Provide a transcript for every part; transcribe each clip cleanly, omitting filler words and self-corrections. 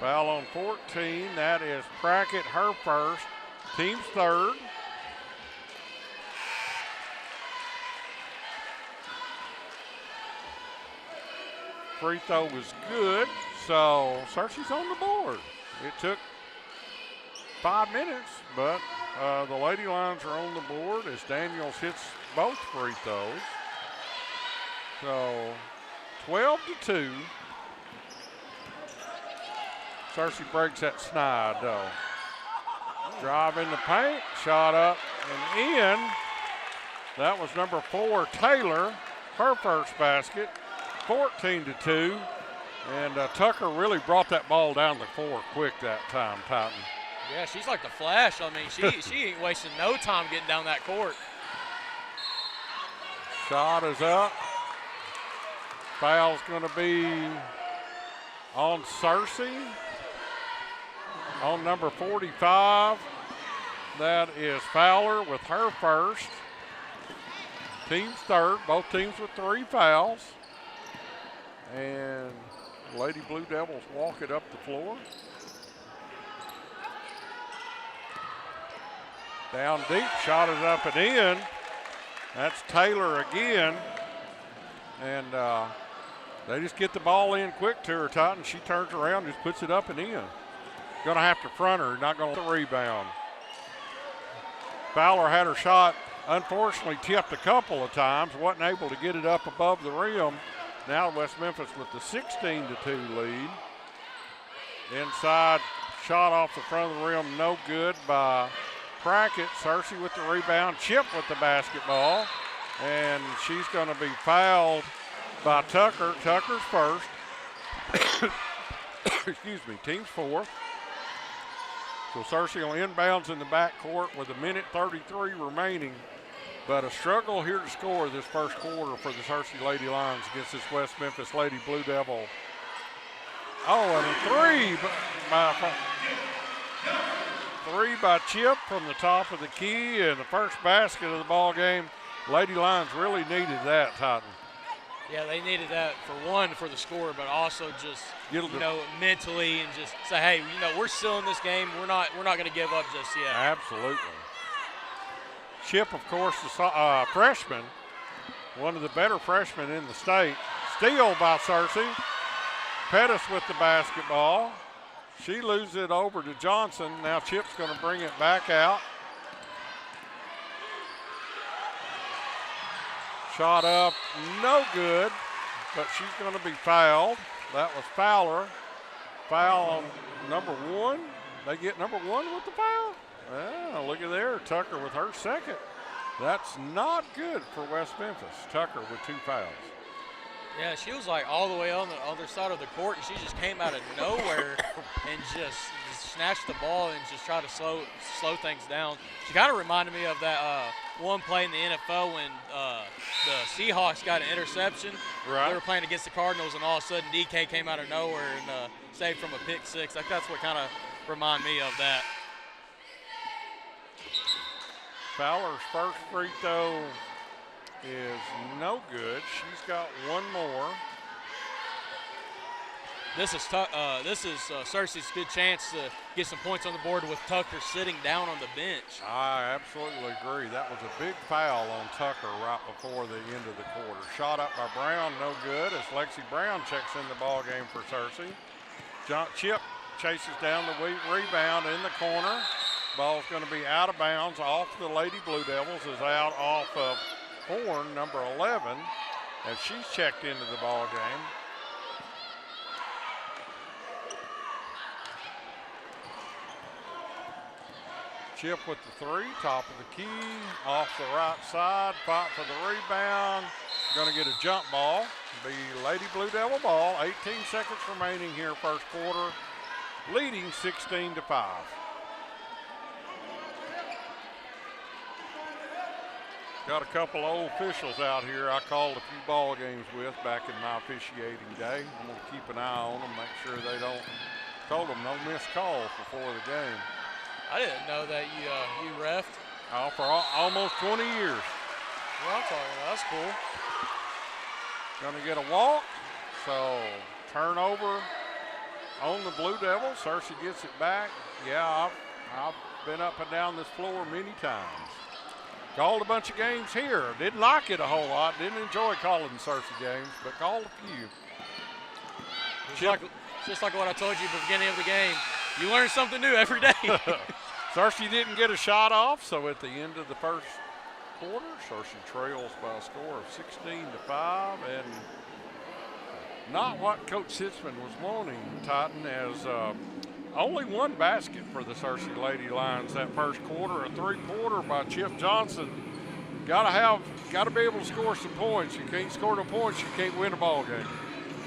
Foul on 14. That is Prackett, her first. Team's third. Free throw was good, so Searcy's on the board. It took 5 minutes, but the Lady Lions are on the board as Daniels hits both free throws. So 12-2. Searcy breaks that snide though. Drive in the paint, shot up and in. That was number 4, Taylor, her first basket. 14-2, and Tucker really brought that ball down the floor quick that time, Titan. Yeah, she's like the Flash. I mean, she ain't wasting no time getting down that court. Shot is up. Foul's going to be on Searcy, on number 45. That is Fowler with her first. Team's third, both teams with 3 fouls. And Lady Blue Devils walk it up the floor. Down deep, shot is up and in. That's Taylor again. And they just get the ball in quick to her, Titan. She turns around and just puts it up and in. Gonna have to front her, not gonna rebound. Fowler had her shot, unfortunately tipped a couple of times, wasn't able to get it up above the rim. Now West Memphis with the 16-2 lead. Inside, shot off the front of the rim, no good by Prackett. Searcy with the rebound, Chip with the basketball. And she's gonna be fouled by Tucker. Tucker's first. Excuse me, team's fourth. So Searcy on inbounds in the backcourt with 1:33 remaining. But a struggle here to score this first quarter for the Searcy Lady Lions against this West Memphis Lady Blue Devil. Oh, and a three by Chip from the top of the key, and the first basket of the ball game. Lady Lions really needed that, Titan. Yeah, they needed that for the score, but also just mentally and just say, hey, we're still in this game. We're not going to give up just yet. Absolutely. Chip, of course, the freshman, one of the better freshmen in the state. Steal by Searcy. Pettis with the basketball. She loses it over to Johnson. Now Chip's going to bring it back out. Shot up, no good, but she's going to be fouled. That was Fowler. Foul on number 1. They get number 1 with the foul. Ah, look at there, Tucker with her second. That's not good for West Memphis. Tucker with 2 fouls. Yeah, she was like all the way on the other side of the court, and she just came out of nowhere and just snatched the ball and just tried to slow things down. She kind of reminded me of that one play in the NFL when the Seahawks got an interception. Right. They were playing against the Cardinals, and all of a sudden DK came out of nowhere and saved from a pick six. Like, that's what kind of reminded me of that. Fowler's first free throw is no good. She's got one more. This is Searcy's good chance to get some points on the board with Tucker sitting down on the bench. I absolutely agree. That was a big foul on Tucker right before the end of the quarter. Shot up by Brown, no good, as Lexi Brown checks in the ball game for Searcy. Chip chases down the rebound in the corner. Ball's going to be out of bounds off the Lady Blue Devils, is out off of Horn, number 11, as she's checked into the ball game. Chip with the 3, top of the key, off the right side, fight for the rebound. Going to get a jump ball. Be Lady Blue Devil ball. 18 seconds remaining here, first quarter, leading 16-5. Got a couple old officials out here I called a few ball games with back in my officiating day. I'm going to keep an eye on them, make sure they don't, told them no missed calls before the game. I didn't know that you reffed. Oh, for almost 20 years. Well, I'm talking about, that's cool. Gonna get a walk, so turnover on the Blue Devils. Cersei gets it back. Yeah, I've been up and down this floor many times. Called a bunch of games here. Didn't like it a whole lot. Didn't enjoy calling Cersei games, but called a few. Just like what I told you at the beginning of the game. You learn something new every day. Cersei didn't get a shot off, so at the end of the first quarter, Cersei trails by a score of 16-5, and not what Coach Sitzman was wanting, Titan, as only one basket for the Cersei Lady Lions that first quarter, a three-pointer by Chip Johnson. Got to be able to score some points. You can't score no points, you can't win a ball game.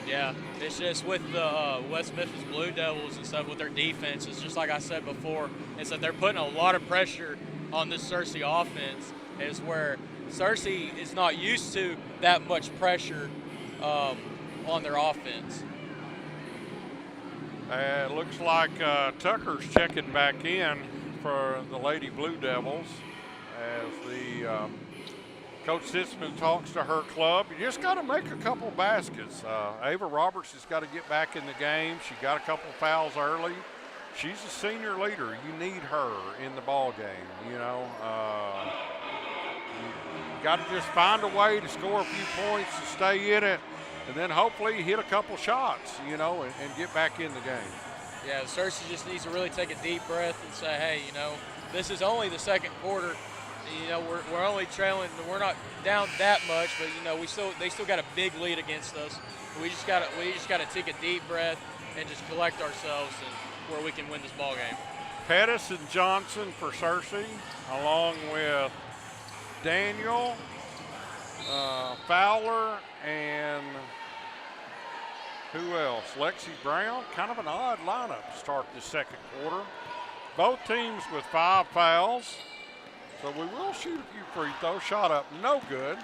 Yeah, it's just with the West Memphis Blue Devils and stuff with their defense. It's just like I said before, it's that they're putting a lot of pressure on this Cersei offense. Is where Cersei is not used to that much pressure on their offense. It looks like Tucker's checking back in for the Lady Blue Devils as the Coach Sitzman talks to her club. You just got to make a couple baskets. Ava Roberts has got to get back in the game. She got a couple fouls early. She's a senior leader. You need her in the ball game, you know. You got to just find a way to score a few points to stay in it, and then hopefully hit a couple shots, you know, and get back in the game. Yeah, Cersei just needs to really take a deep breath and say, hey, you know, this is only the second quarter. You know, we're only trailing. We're not down that much, but you know, they still got a big lead against us. We just gotta take a deep breath and just collect ourselves and where we can win this ball game. Pettis and Johnson for Cersei, along with Daniel, Fowler, and who else? Lexi Brown. Kind of an odd lineup to start the second quarter. Both teams with 5 fouls. So we will shoot a few free throws. Shot up, no good.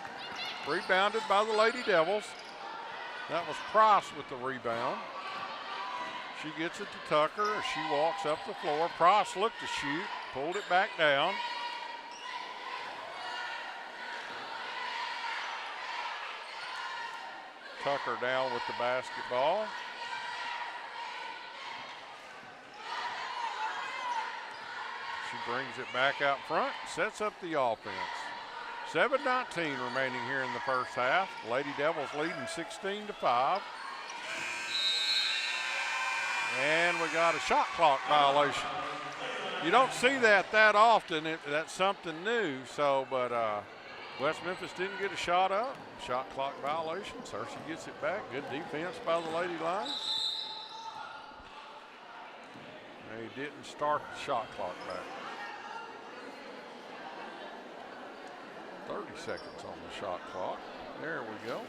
Rebounded by the Lady Devils. That was Price with the rebound. She gets it to Tucker as she walks up the floor. Price looked to shoot, pulled it back down. Tucker down with the basketball. She brings it back out front, sets up the offense. 7:19 remaining here in the first half. Lady Devils leading 16-5. And we got a shot clock violation. You don't see that often. That's something new. So, but West Memphis didn't get a shot up. Shot clock violation. Cersei gets it back. Good defense by the Lady Lions. They didn't start the shot clock back. 30 seconds on the shot clock. There we go.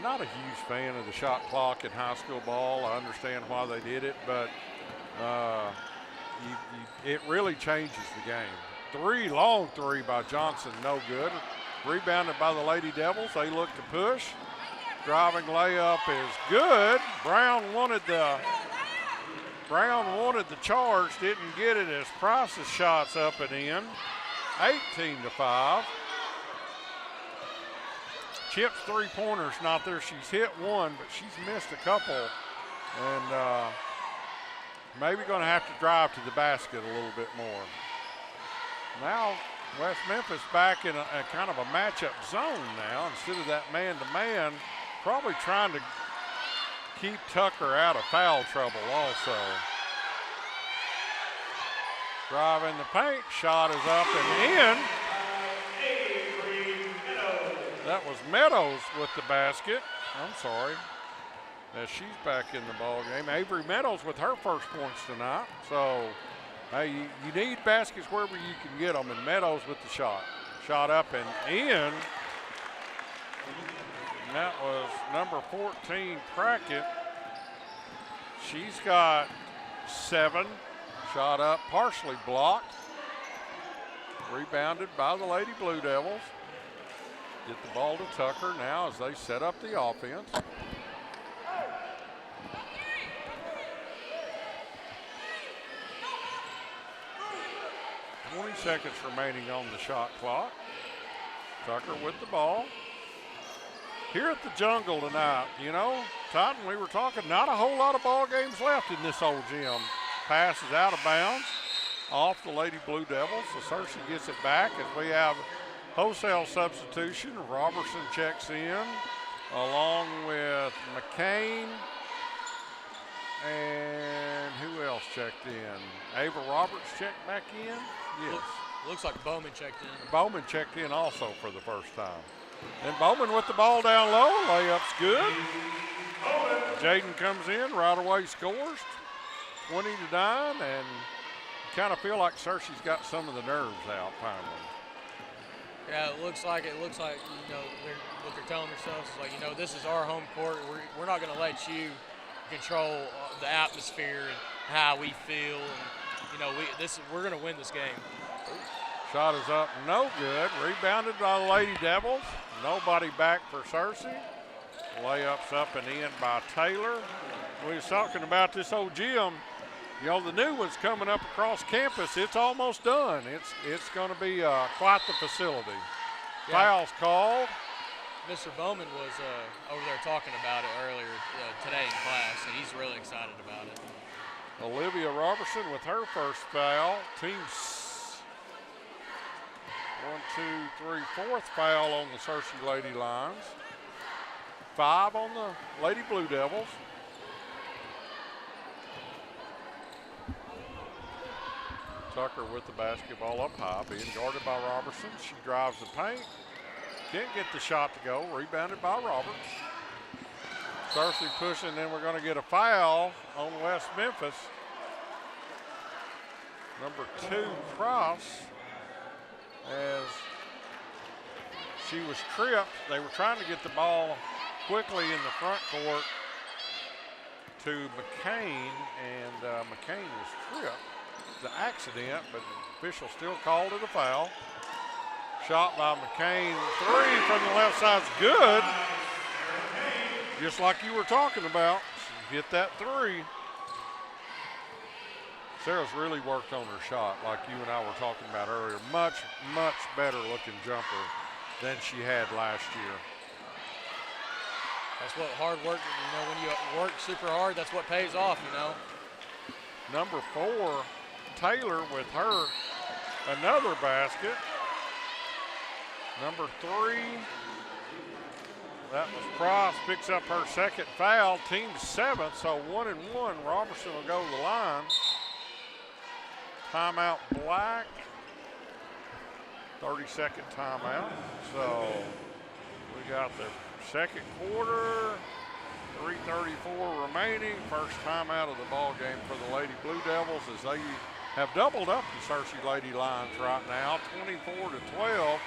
Not a huge fan of the shot clock in high school ball. I understand why they did it, but it really changes the game. Long three by Johnson, no good. Rebounded by the Lady Devils. They look to push. Driving layup is good. Brown wanted the charge, didn't get it as Price's shot's up and in. 18-5. Chip's three-pointer's not there. She's hit one, but she's missed a couple. And maybe going to have to drive to the basket a little bit more. Now West Memphis back in a kind of a matchup zone now instead of that man-to-man. Probably trying to keep Tucker out of foul trouble also. Driving the paint, shot is up and in. That was Meadows with the basket. I'm sorry. As she's back in the ball game. Avery Meadows with her first points tonight. So, hey, you need baskets wherever you can get them, and Meadows with the shot. Shot up and in. And that was number 14, Prackett. She's got 7. Shot up, partially blocked. Rebounded by the Lady Blue Devils. Get the ball to Tucker now as they set up the offense. $20 seconds remaining on the shot clock. Tucker with the ball. here at the Jungle tonight, you know, Titan, we were talking, not a whole lot of ball games left in this old gym. Pass is out of bounds off the Lady Blue Devils. So Searcy gets it back as we have wholesale substitution. Robertson checks in along with McCain. And who else checked in? Ava Roberts checked back in? Yes. Looks like Bowman checked in. Bowman checked in also for the first time. And Bowman with the ball down low. Layup's good. Jaden comes in, right away scores. 20-9, and you kind of feel like Searcy's got some of the nerves out finally. Yeah, it looks like, you know, what they're telling themselves is like, you know, this is our home court. We're not going to let you control the atmosphere and how we feel. And, you know, we're going to win this game. Shot is up, no good. Rebounded by the Lady Devils. Nobody back for Searcy. Layups up and in by Taylor. We was talking about this old gym. You know, the new one's coming up across campus. It's almost done. It's going to be quite the facility. Yeah. Fouls called. Mr. Bowman was over there talking about it earlier today in class, and he's really excited about it. Olivia Robertson with her first foul. Team 4th foul on the Searcy Lady Lions. 5 on the Lady Blue Devils. Tucker with the basketball up high, being guarded by Robertson. She drives the paint. Can't get the shot to go. Rebounded by Roberts. Searcy pushing, then we're going to get a foul on West Memphis. Number 2, Cross, as she was tripped. They were trying to get the ball quickly in the front court to McCain, and McCain was tripped. The accident, but the official still called it a foul. Shot by McCain, 3 from the left side's good. Just like you were talking about, hit that 3. Sarah's really worked on her shot, like you and I were talking about earlier. Much, much better looking jumper than she had last year. That's what hard work, you know, when you work super hard, that's what pays off, you know. Number 4, Taylor with her another basket. Number 3, that was Price, picks up her second foul. Team 7th, so 1-1. Robertson will go to the line. Timeout Black. 30-second timeout. So we got the second quarter. 3:34 remaining. First timeout of the ball game for the Lady Blue Devils as they have doubled up the Searcy Lady Lions right now, 24-12.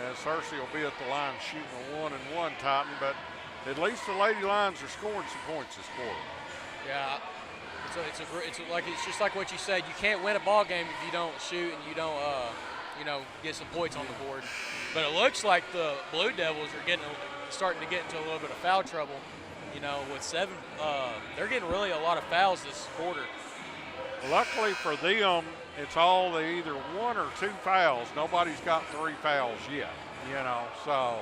And Searcy will be at the line shooting a 1-1 Titan, but at least the Lady Lions are scoring some points this quarter. Yeah, it's just like what you said. You can't win a ball game if you don't shoot and you don't get some points on the board. But it looks like the Blue Devils are starting to get into a little bit of foul trouble. You know, with 7, they're getting really a lot of fouls this quarter. Luckily for them, it's all either 1 or 2 fouls. Nobody's got 3 fouls yet, you know, so.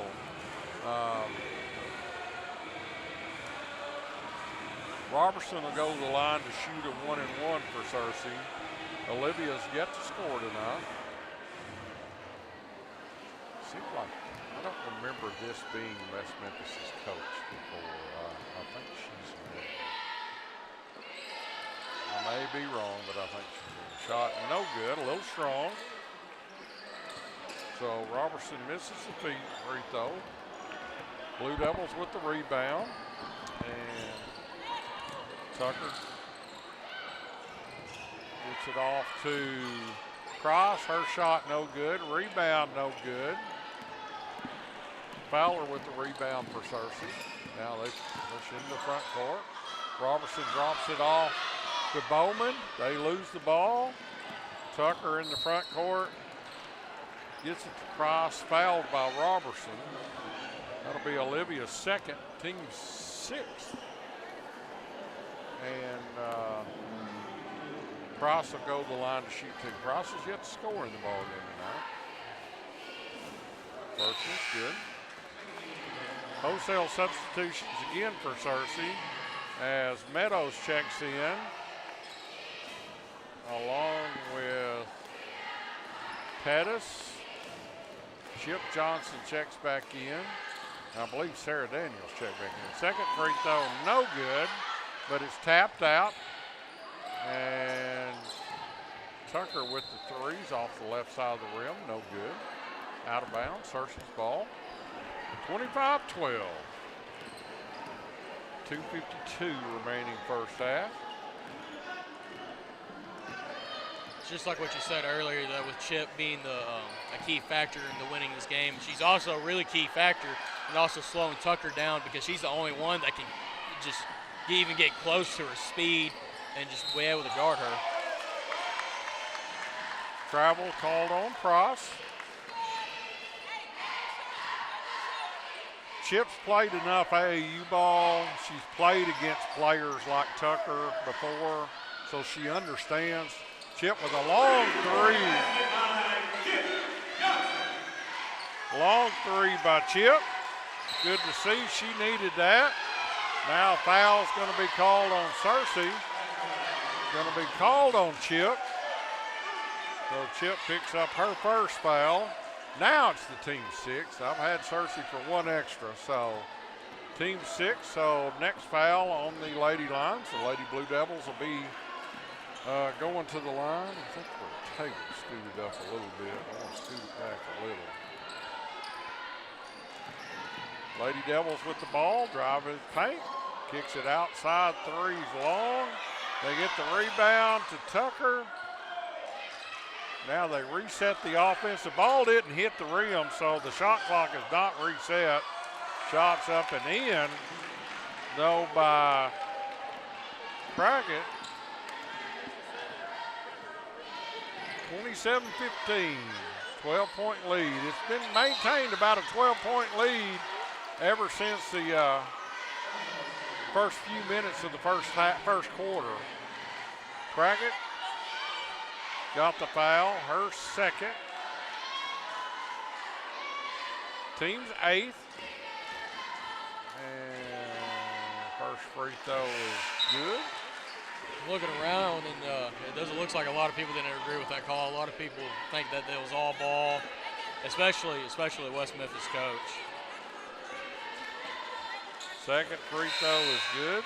Robertson will go to the line to shoot a 1-1 for Searcy. Olivia's yet to score tonight. Seems like, I don't remember this being West Memphis's coach before. I think she's new. I may be wrong, but I think she's new. Shot no good, a little strong. So Robertson misses the free throw. Blue Devils with the rebound. And Tucker gets it off to Cross. Her shot no good. Rebound no good. Fowler with the rebound for Searcy. Now they push into the front court. Robertson drops it off to Bowman. They lose the ball. Tucker in the front court. Gets it to Price. Fouled by Robertson. That'll be Olivia's second, team 6th. And Price will go to the line to shoot 2. Price is yet to score in the ball game tonight. First one's good. Wholesale substitutions again for Searcy as Meadows checks in along with Pettis. Chip Johnson checks back in. I believe Sarah Daniels checked back in. Second free throw, no good, but it's tapped out. And Tucker with the threes off the left side of the rim, no good. Out of bounds, Searcy's ball. 25-12. 2:52 remaining first half. Just like what you said earlier, that with Chip being a key factor in the winning this game, she's also a really key factor in also slowing Tucker down because she's the only one that can just even get close to her speed and just be able to guard her. Travel called on Pross. Chip's played enough AAU ball. She's played against players like Tucker before, so she understands. Chip with a long three. Long three by Chip. Good to see. She needed that. Now foul's going to be called on Searcy. Going to be called on Chip. So Chip picks up her first foul. Now it's the team 6. I've had Searcy for one extra. So team 6. So next foul on the Lady Lions. The Lady Blue Devils will be going to the line. I think the table scooted up a little bit. I want to scoot it back a little. Lady Devils with the ball, driving the paint, kicks it outside, three's long. They get the rebound to Tucker. Now they reset the offense. The ball didn't hit the rim, so the shot clock is not reset. Shots up and in, though, by Brackett. 27-15, 12-point lead. It's been maintained about a 12-point lead ever since the first few minutes of the first quarter. Brackett got the foul, her second. Team's 8th. And first free throw is good. Looking around, and it doesn't look like a lot of people didn't agree with that call. A lot of people think that it was all ball, especially West Memphis coach. Second free throw is good.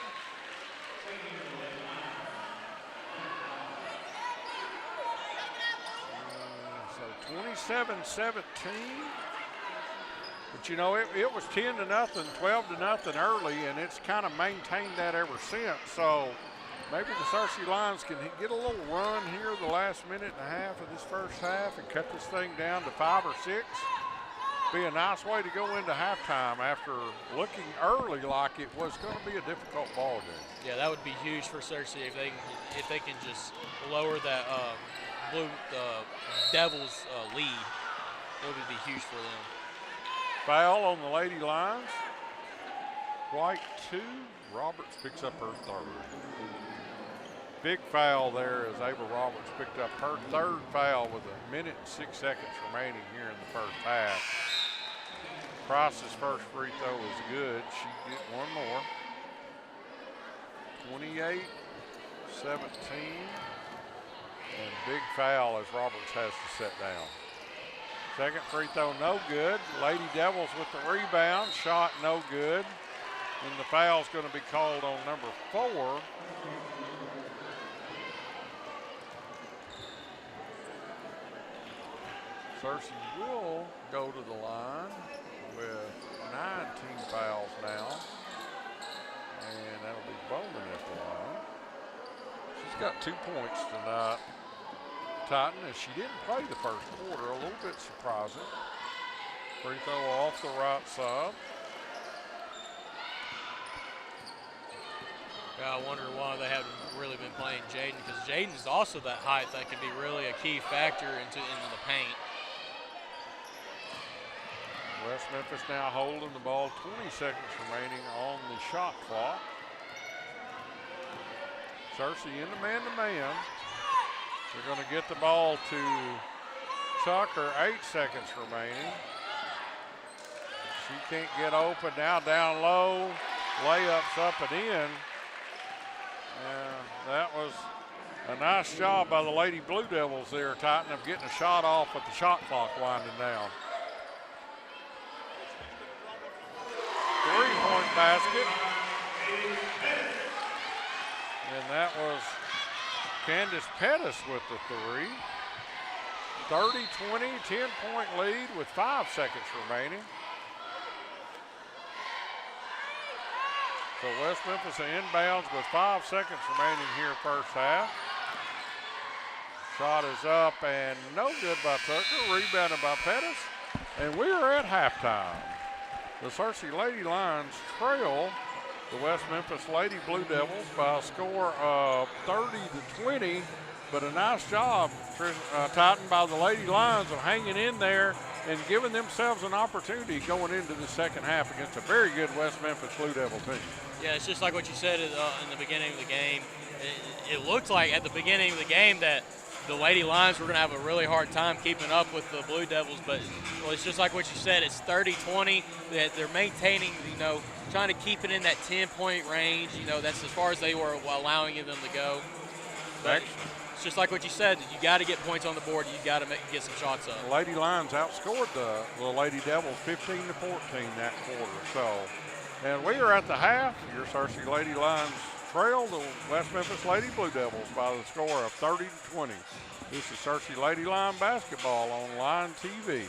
So 27-17. But you know, it was 10-0, 12-0 early, and it's kind of maintained that ever since. So maybe the Searcy Lions can get a little run here the last minute and a half of this first half and cut this thing down to 5 or 6. Be a nice way to go into halftime after looking early like it was going to be a difficult ball game. Yeah, that would be huge for Searcy if they can just lower that Blue Devils lead. It would be huge for them. Foul on the Lady Lions. White 2. Roberts picks up her third. Big foul there as Ava Roberts picked up her third foul with 1 minute and 6 seconds remaining here in the first half. Price's first free throw is good. She get one more. 28-17. And big foul as Roberts has to set down. Second free throw, no good. Lady Devils with the rebound. Shot, no good. And the foul's going to be called on number 4. Searcy will go to the line with 9 team fouls now. And that'll be Bowman at the line. She's got 2 points tonight. Titan, as she didn't play the first quarter, a little bit surprising. Free throw off the right side. Yeah, I wonder why they haven't really been playing Jaden, because Jaden is also that height that could be really a key factor into the paint. West Memphis now holding the ball, 20 seconds remaining on the shot clock. Searcy in the man-to-man. They're going to get the ball to Tucker, 8 seconds remaining. She can't get open. Now down low. Layups up and in. That was a nice job by the Lady Blue Devils there, Titan, of getting a shot off with the shot clock winding down. 3-point basket. And that was Candace Pettis with the three. 30-20, 10-point lead with 5 seconds remaining. So West Memphis inbounds with 5 seconds remaining here first half. Shot is up and no good by Tucker. Rebounded by Pettis. And we are at halftime. The Searcy Lady Lions trail the West Memphis Lady Blue Devils by a score of 30-20. But a nice job, Titan, by the Lady Lions of hanging in there and giving themselves an opportunity going into the second half against a very good West Memphis Blue Devil team. Yeah, it's just like what you said in the beginning of the game. It looked like at the beginning of the game that the Lady Lions were going to have a really hard time keeping up with the Blue Devils, but it's just like what you said. It's 30-20. That they're maintaining, trying to keep it in that 10-point range. That's as far as they were allowing them to go. But it's just like what you said. You got to get points on the board. You got to get some shots up. The Lady Lions outscored the Lady Devils 15-14 that quarter. So, and we are at the half. Your Searcy Lady Lions trail the West Memphis Lady Blue Devils by the score of 30-20. This is Searcy Lady Lion basketball on Line TV.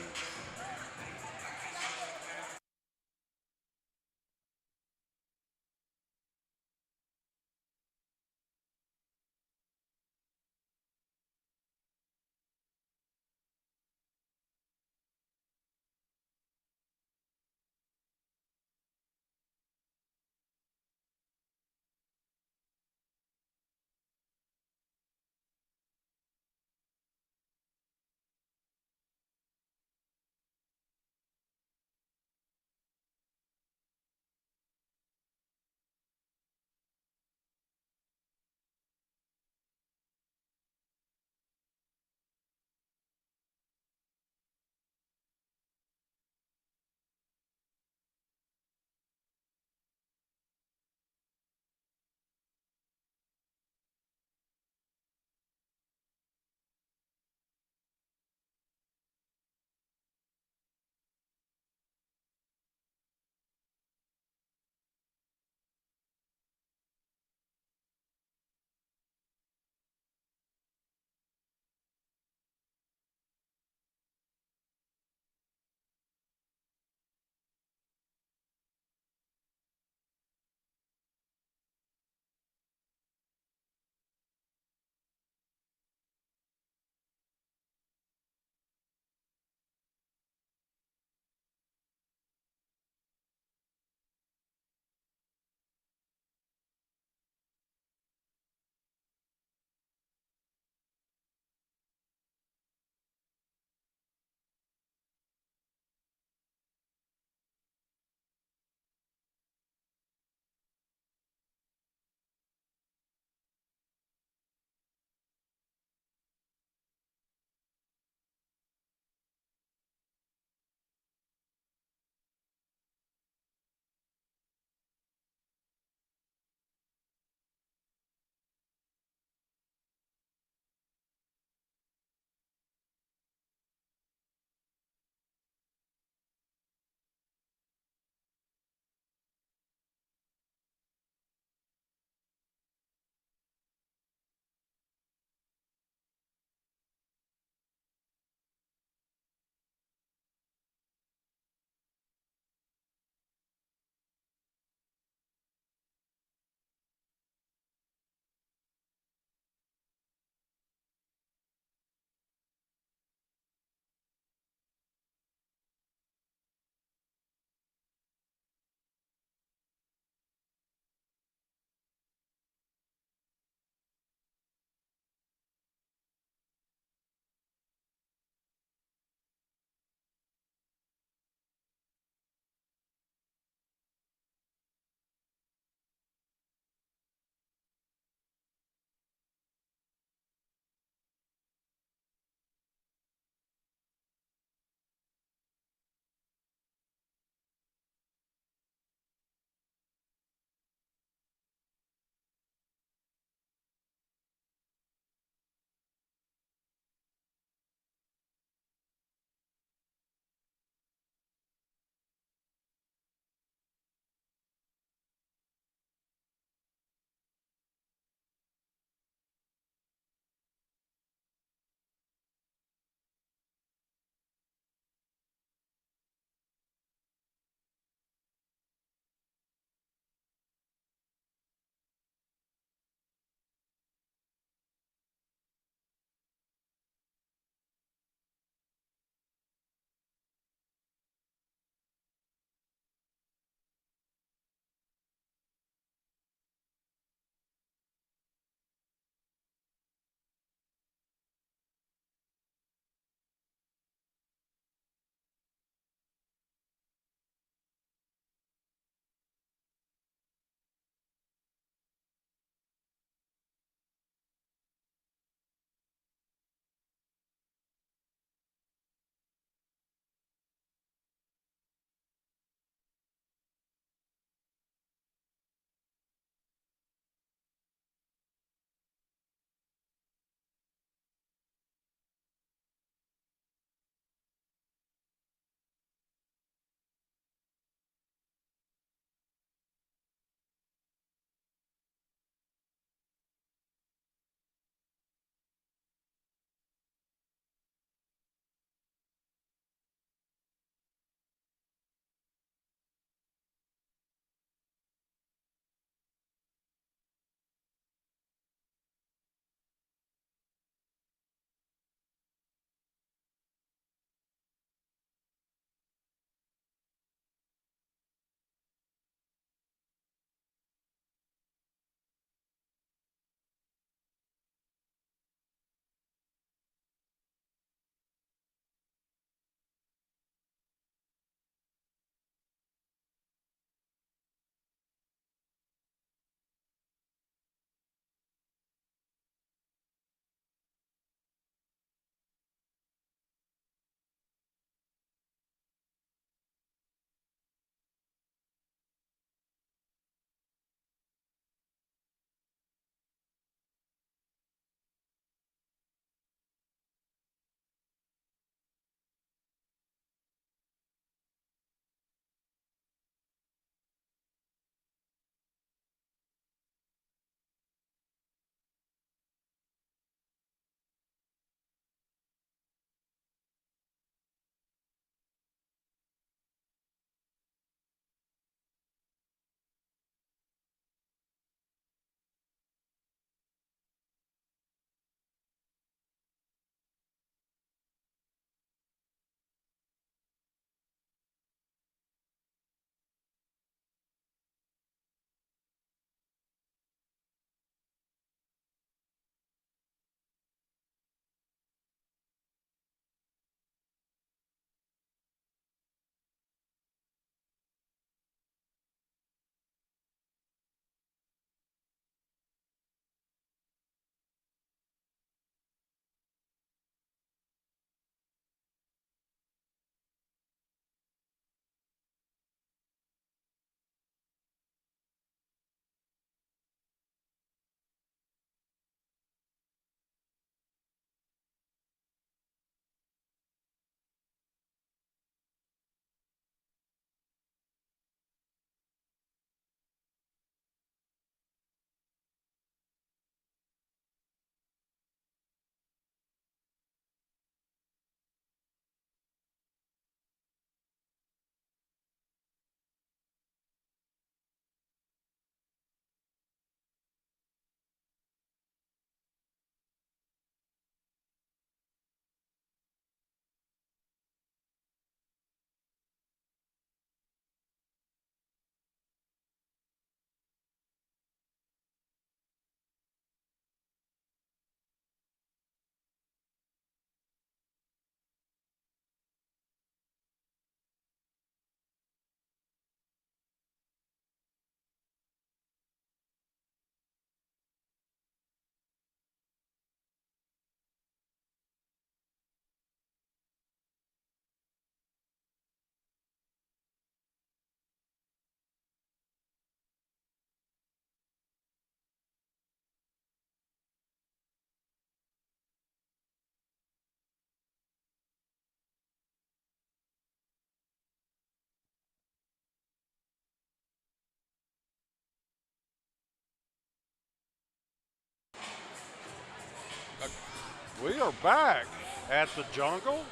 We are back at the Jungle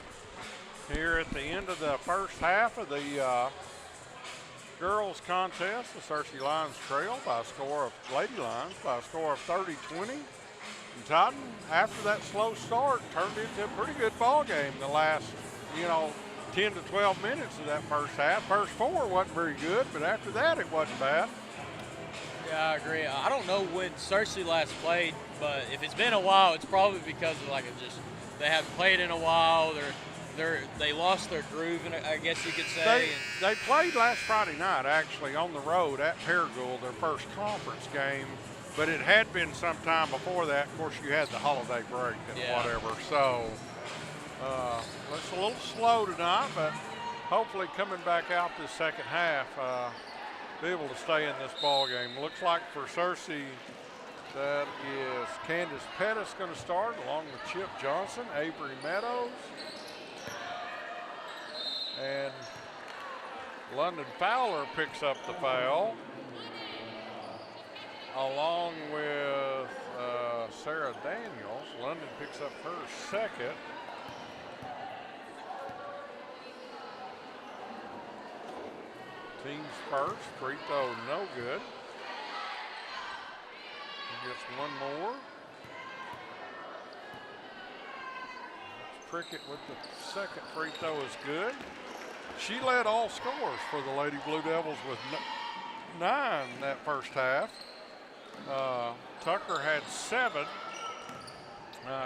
here at the end of the first half of the girls contest. The Searcy Lions trail by a score of Lady Lions by a score of 30-20. And Totten, after that slow start, turned into a pretty good ball game the last, 10 to 12 minutes of that first half. First 4 wasn't very good, but after that it wasn't bad. Yeah, I agree. I don't know when Searcy last played, but if it's been a while, it's probably because of they haven't played in a while. They lost their groove, I guess you could say. They played last Friday night actually on the road at Paragould, their first conference game, but it had been some time before that. Of course, you had the holiday break and whatever. So it's a little slow tonight, but hopefully coming back out this second half, be able to stay in this ball game. Looks like for Searcy, that is Candace Pettis going to start along with Chip Johnson, Avery Meadows, and London Fowler picks up the foul along with Sarah Daniels. London picks up her second. Team's first. Free throw no good. He gets one more. Prickett with the second free throw is good. She led all scorers for the Lady Blue Devils with 9 that first half. Tucker had 7.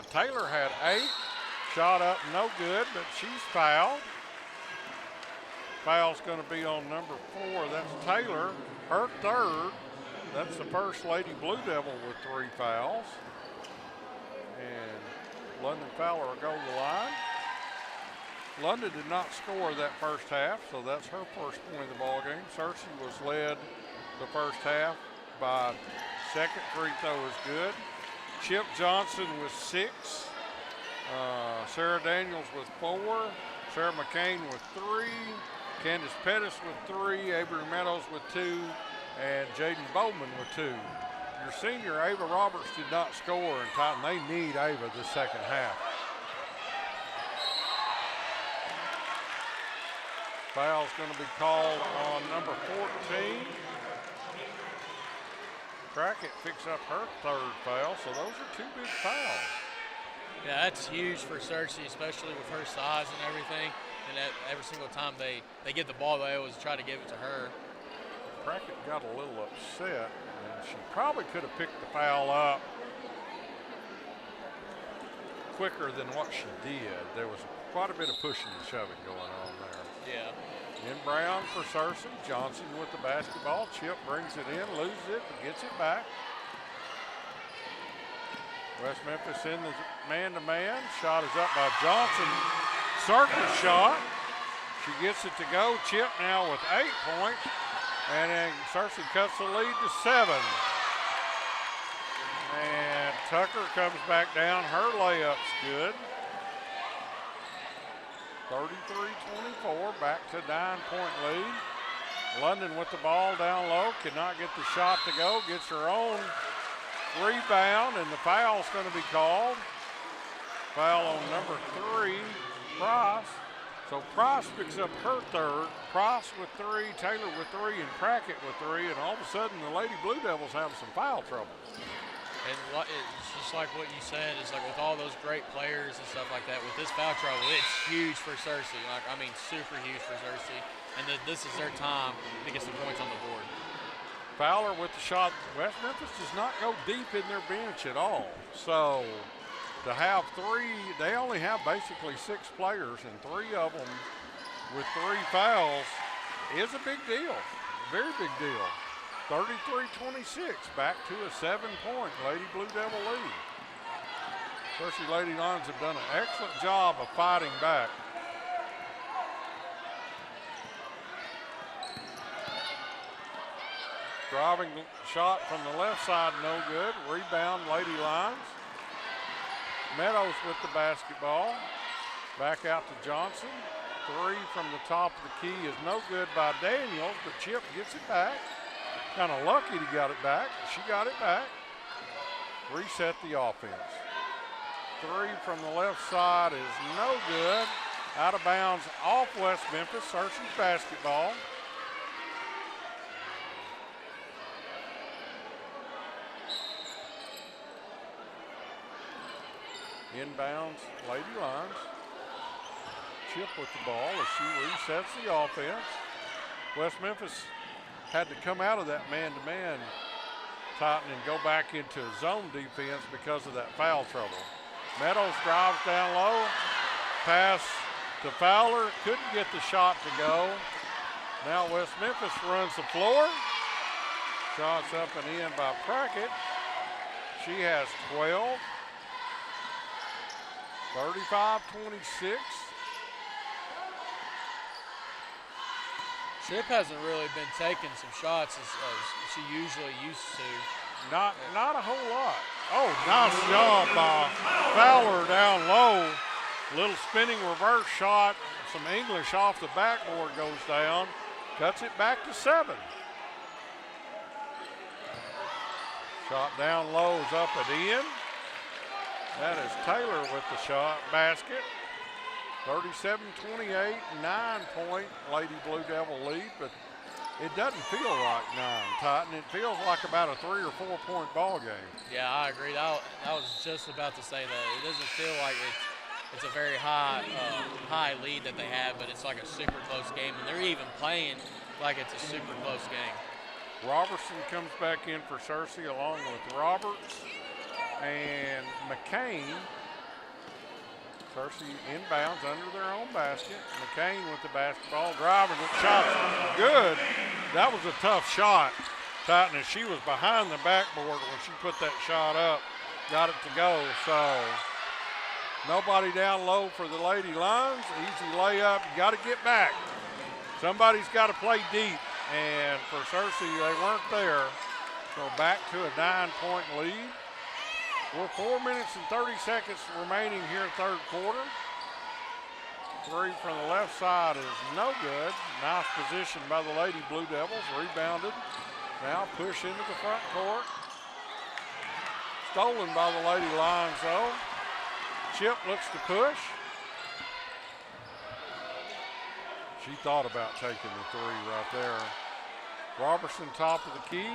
Taylor had 8. Shot up, no good, but she's fouled. Foul's going to be on number 4. That's Taylor, her third. That's the first Lady Blue Devil with 3 fouls. And London Fowler will go to the line. London did not score that first half, so that's her first point of the ball game. Searcy was led the first half by second free throw is good. Chip Johnson with 6. Sarah Daniels with 4. Sarah McCain with 3. Candace Pettis with 3. Avery Meadows with 2. And Jaden Bowman with 2. Your senior, Ava Roberts, did not score in time. They need Ava the second half. Foul's going to be called on number 14. Crackett picks up her third foul, so those are 2 big fouls. Yeah, that's huge for Searcy, especially with her size and everything. And that every single time they get the ball, they always try to give it to her. Crackett got a little upset, and she probably could have picked the foul up quicker than what she did. There was quite a bit of pushing and shoving going on there. Yeah. Inbound for Searcy. Johnson with the basketball. Chip brings it in, loses it, but gets it back. West Memphis in the man-to-man. Shot is up by Johnson. Circus shot. She gets it to go. Chip now with 8 points. And then Searcy cuts the lead to 7. And Tucker comes back down. Her layup's good. 33-24, back to 9-point lead. London with the ball down low, cannot get the shot to go, gets her own rebound, and the foul's going to be called. Foul on number 3, Price. So Price picks up her third. Price with 3, Taylor with 3, and Crackett with 3, and all of a sudden the Lady Blue Devils have some foul trouble. And it's just like what you said, it's like with all those great players and stuff like that, with this foul trouble, it's huge for Searcy. Super huge for Searcy. And this is their time to get some points on the board. Fowler with the shot. West Memphis does not go deep in their bench at all. So to have 3, they only have basically 6 players, and 3 of them with 3 fouls is a big deal. Very big deal. 33-26, back to a 7-point Lady Blue Devil lead. Searcy Lady Lions have done an excellent job of fighting back. Driving shot from the left side, no good. Rebound, Lady Lions. Meadows with the basketball. Back out to Johnson. 3 from the top of the key is no good by Daniels, but Chip gets it back. Kind of lucky he got it back. She got it back. Reset the offense. Three from the left side is no good. Out of bounds off West Memphis. Searcy's basketball. Inbounds, Lady Lions. Chip with the ball as she resets the offense. West Memphis had to come out of that man-to-man, Titan, and go back into zone defense because of that foul trouble. Meadows drives down low. Pass to Fowler. Couldn't get the shot to go. Now West Memphis runs the floor. Shots up and in by Prackett. She has 12. 35-26. Chip hasn't really been taking some shots as she usually used to. Not a whole lot. Oh, nice job by Fowler down low. Little spinning reverse shot. Some English off the backboard goes down. Cuts it back to 7. Shot down low is up and in. That is Taylor with the shot basket. 37-28, 9-point Lady Blue Devil lead, but it doesn't feel like 9, Titan. It feels like about a 3 or 4 point ball game. Yeah, I agree. I was just about to say that. It doesn't feel like it's a very high lead that they have, but it's like a super close game, and they're even playing like it's a super close game. Robertson comes back in for Searcy along with Roberts and McCain. Searcy inbounds under their own basket. McCain with the basketball, driving with shots. Good. That was a tough shot, Titan, as she was behind the backboard when she put that shot up. Got it to go, so nobody down low for the Lady Lions. Easy layup. You got to get back. Somebody's got to play deep, and for Searcy, they weren't there. So back to a 9-point lead. We're 4 minutes and 30 seconds remaining here in third quarter. Three from the left side is no good. Nice position by the Lady Blue Devils. Rebounded. Now push into the front court. Stolen by the Lady Lions though. Chip looks to push. She thought about taking the three right there. Robertson top of the key.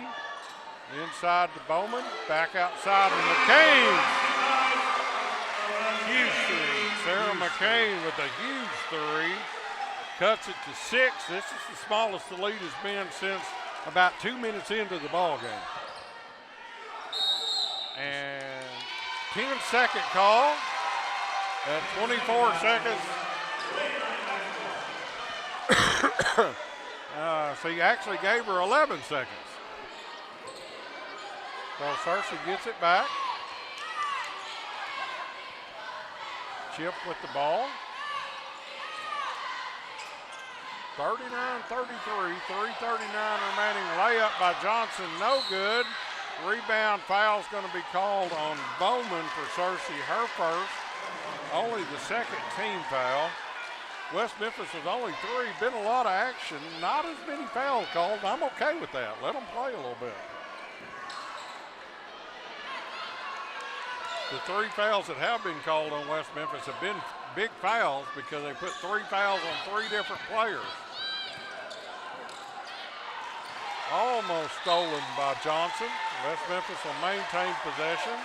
Inside to Bowman, back outside to McCain. Huge three. Sarah McCain with a huge three. Cuts it to 6. This is the smallest the lead has been since about 2 minutes into the ball game. And 10-second call at 24 seconds. So you actually gave her 11 seconds. So Searcy gets it back. Chip with the ball. 39-33, 3:39 remaining. Layup by Johnson, no good. Rebound foul's going to be called on Bowman for Searcy, her first. Only the second team foul. West Memphis was only 3. Been a lot of action. Not as many fouls called. I'm okay with that. Let them play a little bit. The 3 fouls that have been called on West Memphis have been big fouls because they put 3 fouls on 3 different players. Almost stolen by Johnson. West Memphis will maintain possession.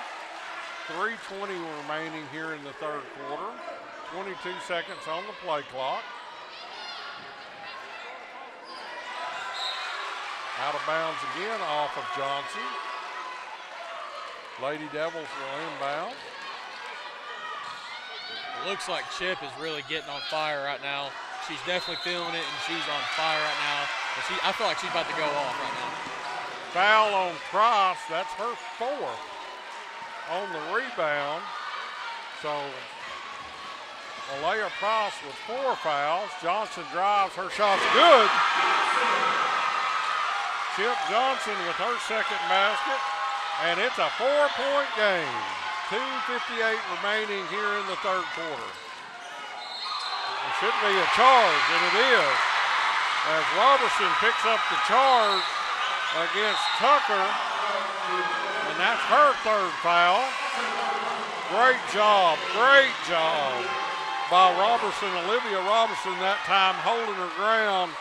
3:20 remaining here in the third quarter. 22 seconds on the play clock. Out of bounds again off of Johnson. Lady Devils will inbound. It looks like Chip is really getting on fire right now. She's definitely feeling it, and she's on fire right now. And I feel like she's about to go off right now. Foul on Cross. That's her 4th on the rebound. So Alea Cross with 4 fouls. Johnson drives. Her shot's good. Chip Johnson with her second basket. And it's a 4-point game. 2:58 remaining here in the third quarter. It should be a charge, and it is. As Robertson picks up the charge against Tucker, and that's her 3rd foul. Great job by Robertson, Olivia Robertson that time holding her ground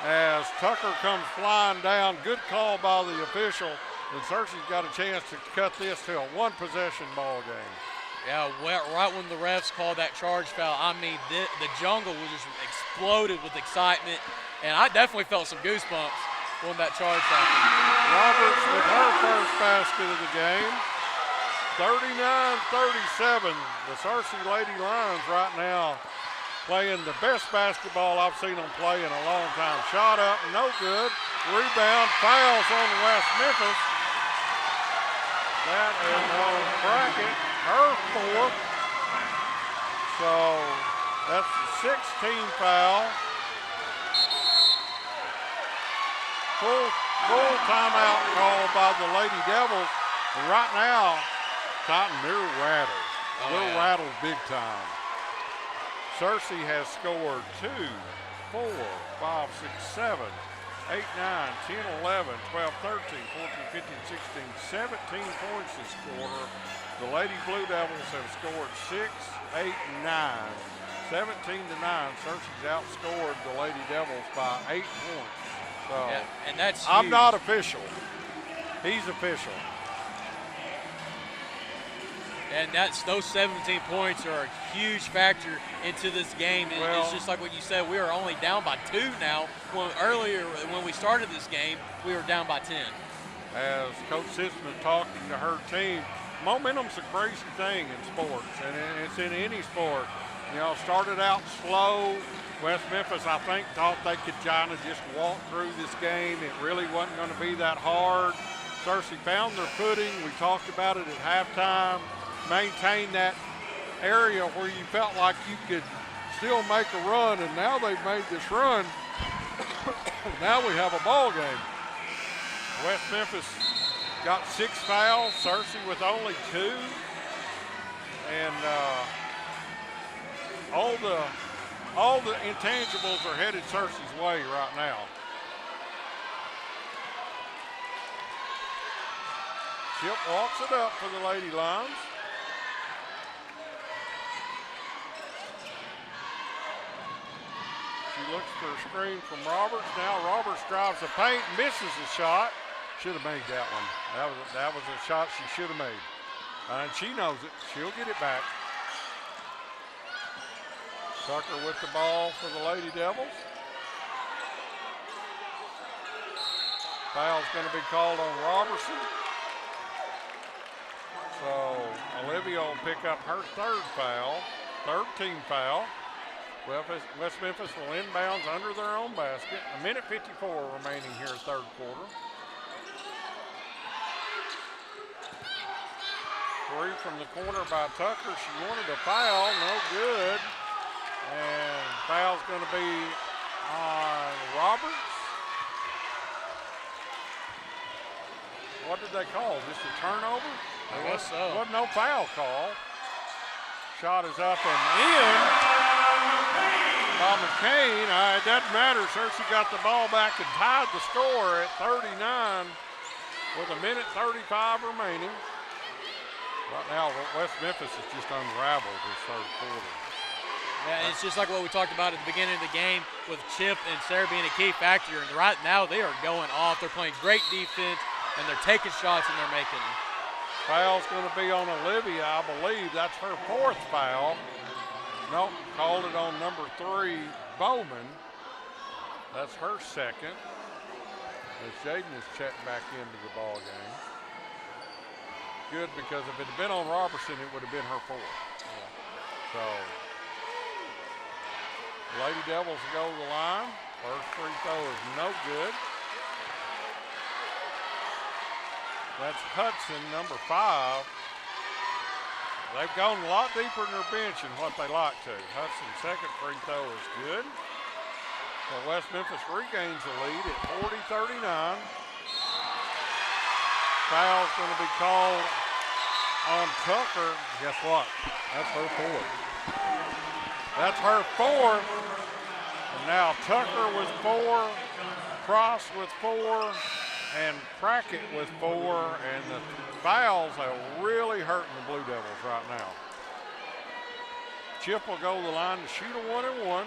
as Tucker comes flying down. Good call by the official. And Searcy's got a chance to cut this to a one-possession ball game. Yeah, right when the refs called that charge foul, I mean, the jungle was just exploded with excitement, and I definitely felt some goosebumps when that charge foul. Roberts with her first basket of the game. 39-37. The Searcy Lady Lions right now playing the best basketball I've seen them play in a long time. Shot up, no good. Rebound, fouls on West Memphis. That is on Brackett, her fourth. So that's the 16 foul. Full timeout call by the Lady Devils. And right now, Cotton, they're rattled. They're rattled big time. Searcy has scored 2, 4, 5, 6, 7, 8, 9, 10, 11, 12, 13, 14, 15, 16, 17 points this quarter. The Lady Blue Devils have scored 6, 8, and 9. 17-9. Searcy's outscored the Lady Devils by 8 points. So yeah, and that's I'm huge. not official. He's official. And those 17 points are a huge factor into this game. And it's just like what you said, we are only down by 2 now. Earlier, when we started this game, we were down by 10. As Coach Sisman talking to her team, momentum's a crazy thing in sports, and it's in any sport. You know, started out slow. West Memphis, I think, thought they could kind of just walk through this game. It really wasn't going to be that hard. Searcy found their footing. We talked about it at halftime. Maintain that area where you felt like you could still make a run, and now they've made this run. Now we have a ball game. West Memphis got 6 fouls, Searcy with only 2. And all the intangibles are headed Searcy's way right now. Chip walks it up for the Lady Lions. She looks for a screen from Roberts. Now Roberts drives the paint, misses the shot. Should have made that one. That was a shot she should have made. And she knows it. She'll get it back. Tucker with the ball for the Lady Devils. Foul's going to be called on Robertson. So Olivia will pick up her 3rd foul, 3rd team foul. West Memphis will inbounds under their own basket. 1:54 remaining here, 3rd quarter. 3 from the corner by Tucker. She wanted a foul, no good. And foul's going to be on Roberts. What did they call? Just a turnover? I guess so. Wasn't no foul call. Shot is up and in by McCain. It doesn't matter. Searcy got the ball back and tied the score at 39 with 1:35 remaining. Right now, West Memphis is just unraveled this 3rd quarter. Yeah, it's just like what we talked about at the beginning of the game with Chip and Sarah being a key factor. And right now, they are going off. They're playing great defense, and they're taking shots, and they're making them. Foul's going to be on Olivia, I believe. That's her 4th foul. Nope, called it on number 3, Bowman. That's her 2nd. As Jaden is checked back into the ball game. Good, because if it had been on Robertson, it would have been her 4th. Yeah. So, Lady Devils go to the line. First free throw is no good. That's Hudson, number 5. They've gone a lot deeper in their bench than what they like to. Hudson's 2nd free throw is good. So West Memphis regains the lead at 40-39. Foul's going to be called on Tucker. Guess what? That's her 4th. That's her 4th. And now Tucker with 4, Cross with 4, and Prackett with 4, and the fouls are really hurting the Blue Devils right now. Chip will go to the line to shoot a 1-and-1.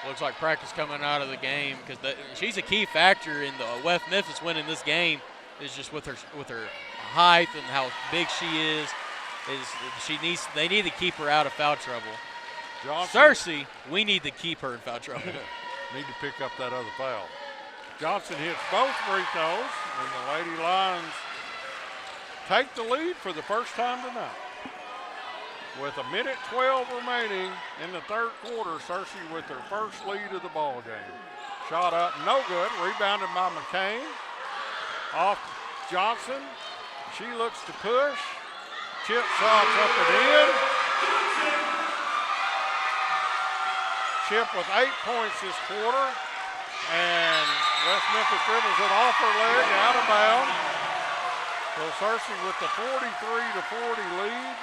Looks like Practice coming out of the game because she's a key factor in the West Memphis winning this game. Is just with her height and how big she is. They need to keep her out of foul trouble. Johnson, Cersei, we need to keep her in foul trouble. Need to pick up that other foul. Johnson hits both free throws, and the Lady Lions take the lead for the first time tonight. With 1:12 remaining in the third quarter, Cersei with her first lead of the ball game. Shot up, no good. Rebounded by McCain. Off Johnson. She looks to push. Chip shots up and in. Chip with 8 points this quarter. And West Memphis dribbles it off her leg, out of bounds. So Cersei with the 43-40 lead.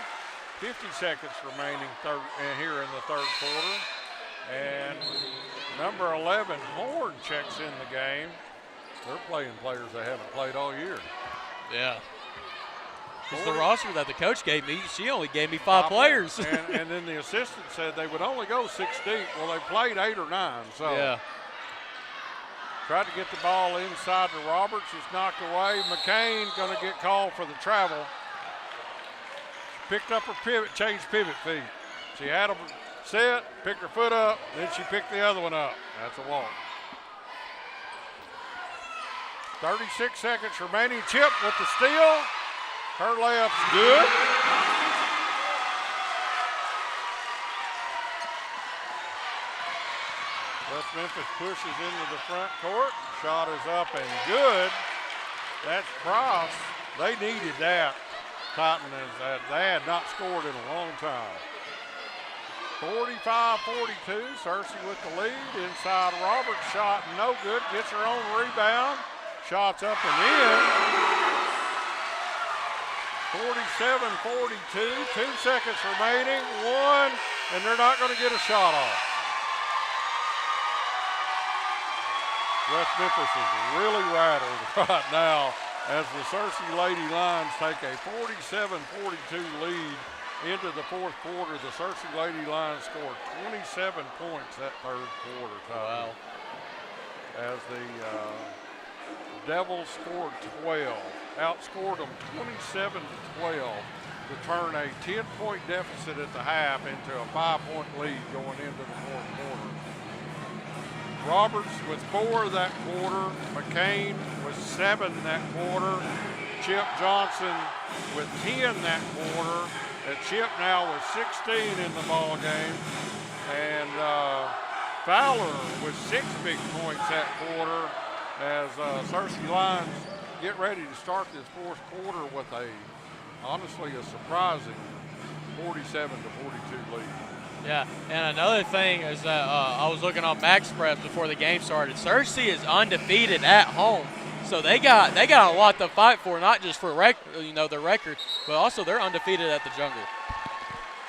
50 seconds remaining here in the third quarter. And number 11, Horn, checks in the game. They're playing players they haven't played all year. Yeah. Because the roster that the coach gave me, she only gave me 5 players. and then the assistant said they would only go 6 deep. Well, they played 8 or 9. So yeah. Tried to get the ball inside to Roberts. It's knocked away. McCain going to get called for the travel. Picked up her pivot, changed pivot feet. She had them set, picked her foot up, then she picked the other one up. That's a walk. 36 seconds remaining. Chip with the steal. Her layup's good. West Memphis pushes into the front court. Shot is up and good. That's Price. They needed that. Cotton is they had not scored in a long time. 45-42. Cersei with the lead. Inside Roberts, shot no good. Gets her own rebound. Shots up and in. 47-42. 2 seconds remaining. 1, and they're not going to get a shot off. West Memphis is really rattled right now as the Cersei Lady Lions take a 47-42 lead into the fourth quarter. The Cersei Lady Lions scored 27 points that third quarter. Wow. As the Devils scored 12, outscored them 27-12 to turn a 10-point deficit at the half into a 5-point lead going into the fourth quarter. Roberts with 4 that quarter. McCain with 7 that quarter. Chip Johnson with 10 that quarter. And Chip now with 16 in the ball game. And Fowler with 6 big points that quarter as Cersei Lions get ready to start this fourth quarter with honestly a surprising 47-42 lead. Yeah, and another thing is that I was looking on Max Prep before the game started. Cersei is undefeated at home, so they got a lot to fight for, not just for their record, but also they're undefeated at the Jungle.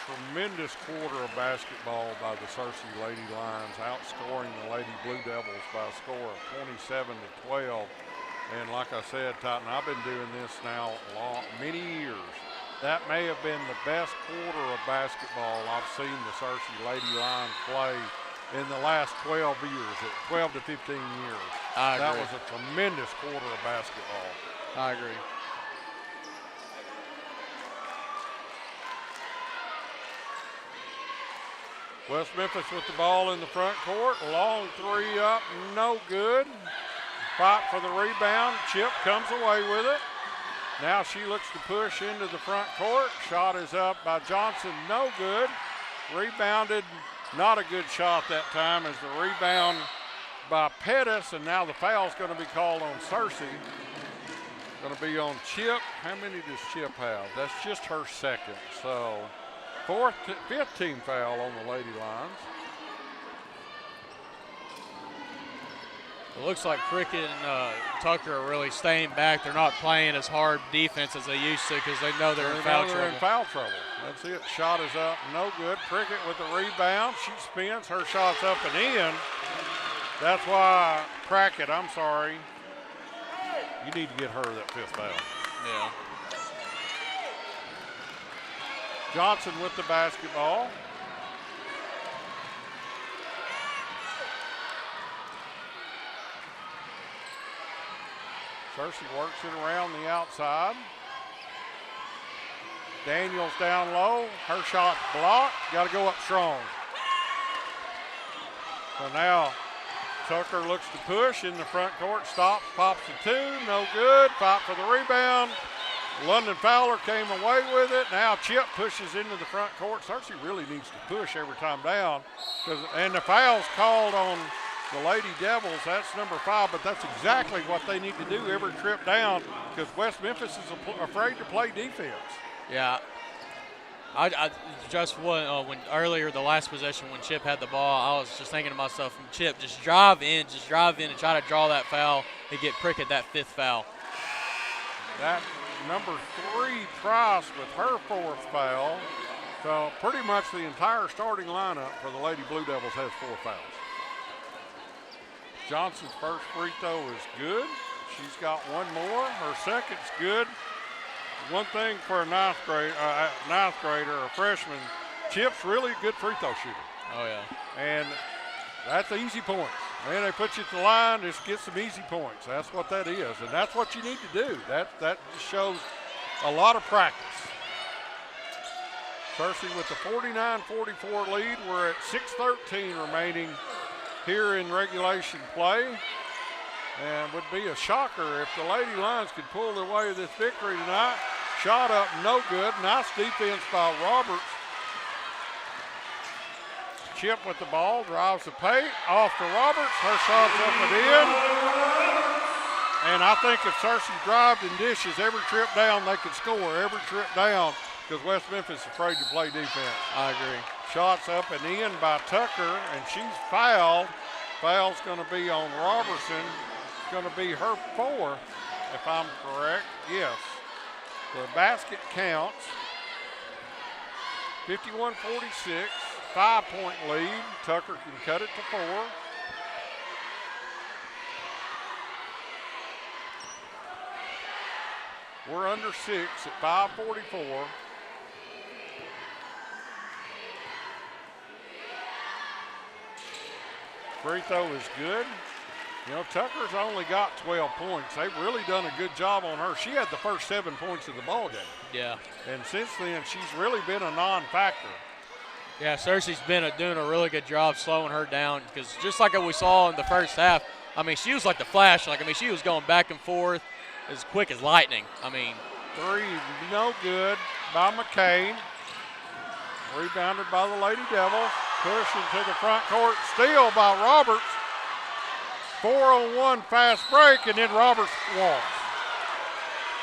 Tremendous quarter of basketball by the Cersei Lady Lions, outscoring the Lady Blue Devils by a score of 27-12. And like I said, Titan, I've been doing this now many years. That may have been the best quarter of basketball I've seen the Cersei Lady Lions play in the last 12 years, 12 to 15 years. I agree. That was a tremendous quarter of basketball. I agree. West Memphis with the ball in the front court. Long 3 up, no good. Fight for the rebound. Chip comes away with it. Now she looks to push into the front court. Shot is up by Johnson, no good. Rebounded, not a good shot that time as the rebound by Pettis, and now the foul's going to be called on Cersei. Going to be on Chip. How many does Chip have? That's just her second. So 5th team foul on the Lady Lions. It looks like Cricket and Tucker are really staying back. They're not playing as hard defense as they used to because they know they're in foul trouble. That's it. Shot is up, no good. Cricket with the rebound. She spins. Her shot's up and in. That's why Crackett, I'm sorry. You need to get her that 5th foul. Yeah. Johnson with the basketball. Cersei works it around the outside. Daniels down low. Her shot blocked. Got to go up strong. So now Tucker looks to push in the front court. Stops, pops the 2. No good. Fight for the rebound. London Fowler came away with it. Now Chip pushes into the front court. Cersei really needs to push every time down. And the foul's called on the Lady Devils. That's number 5, but that's exactly what they need to do every trip down because West Memphis is afraid to play defense. Yeah. I just when earlier the last possession when Chip had the ball, I was just thinking to myself, Chip, just drive in and try to draw that foul and get Prickett that 5th foul. That number 3 Price with her 4th foul. So pretty much the entire starting lineup for the Lady Blue Devils has 4 fouls. Johnson's first free throw is good. She's got one more. Her second's good. One thing for a ninth grader, a freshman, Chip's really a good free throw shooter. Oh, yeah. And that's easy points. Man, they put you at the line, just get some easy points. That's what that is, and that's what you need to do. That just shows a lot of practice. Cersei with the 49-44 lead. We're at 6:13 remaining here in regulation play. And would be a shocker if the Lady Lions could pull their way to this victory tonight. Shot up, no good. Nice defense by Roberts. Chip with the ball, drives the paint, off to Roberts. Her shot's up and in. And I think if Cersei drived and dishes every trip down, they could score every trip down because West Memphis is afraid to play defense. I agree. Shots up and in by Tucker, and she's fouled. Foul's going to be on Robertson. It's going to be her 4th, if I'm correct. Yes. The basket counts. 51-46, 5-point lead. Tucker can cut it to 4. We're under 6 at 5:44. Free throw is good. You know, Tucker's only got 12 points. They've really done a good job on her. She had the first 7 points of the ball game. Yeah. And since then, she's really been a non-factor. Yeah, Cersei's been doing a really good job slowing her down because just like we saw in the first half, I mean, she was like the Flash. Like, I mean, she was going back and forth as quick as lightning. I mean. 3, no good by McCain. Rebounded by the Lady Devils. Push into the front court. Steal by Roberts. 4-on-1 fast break, and then Roberts walks.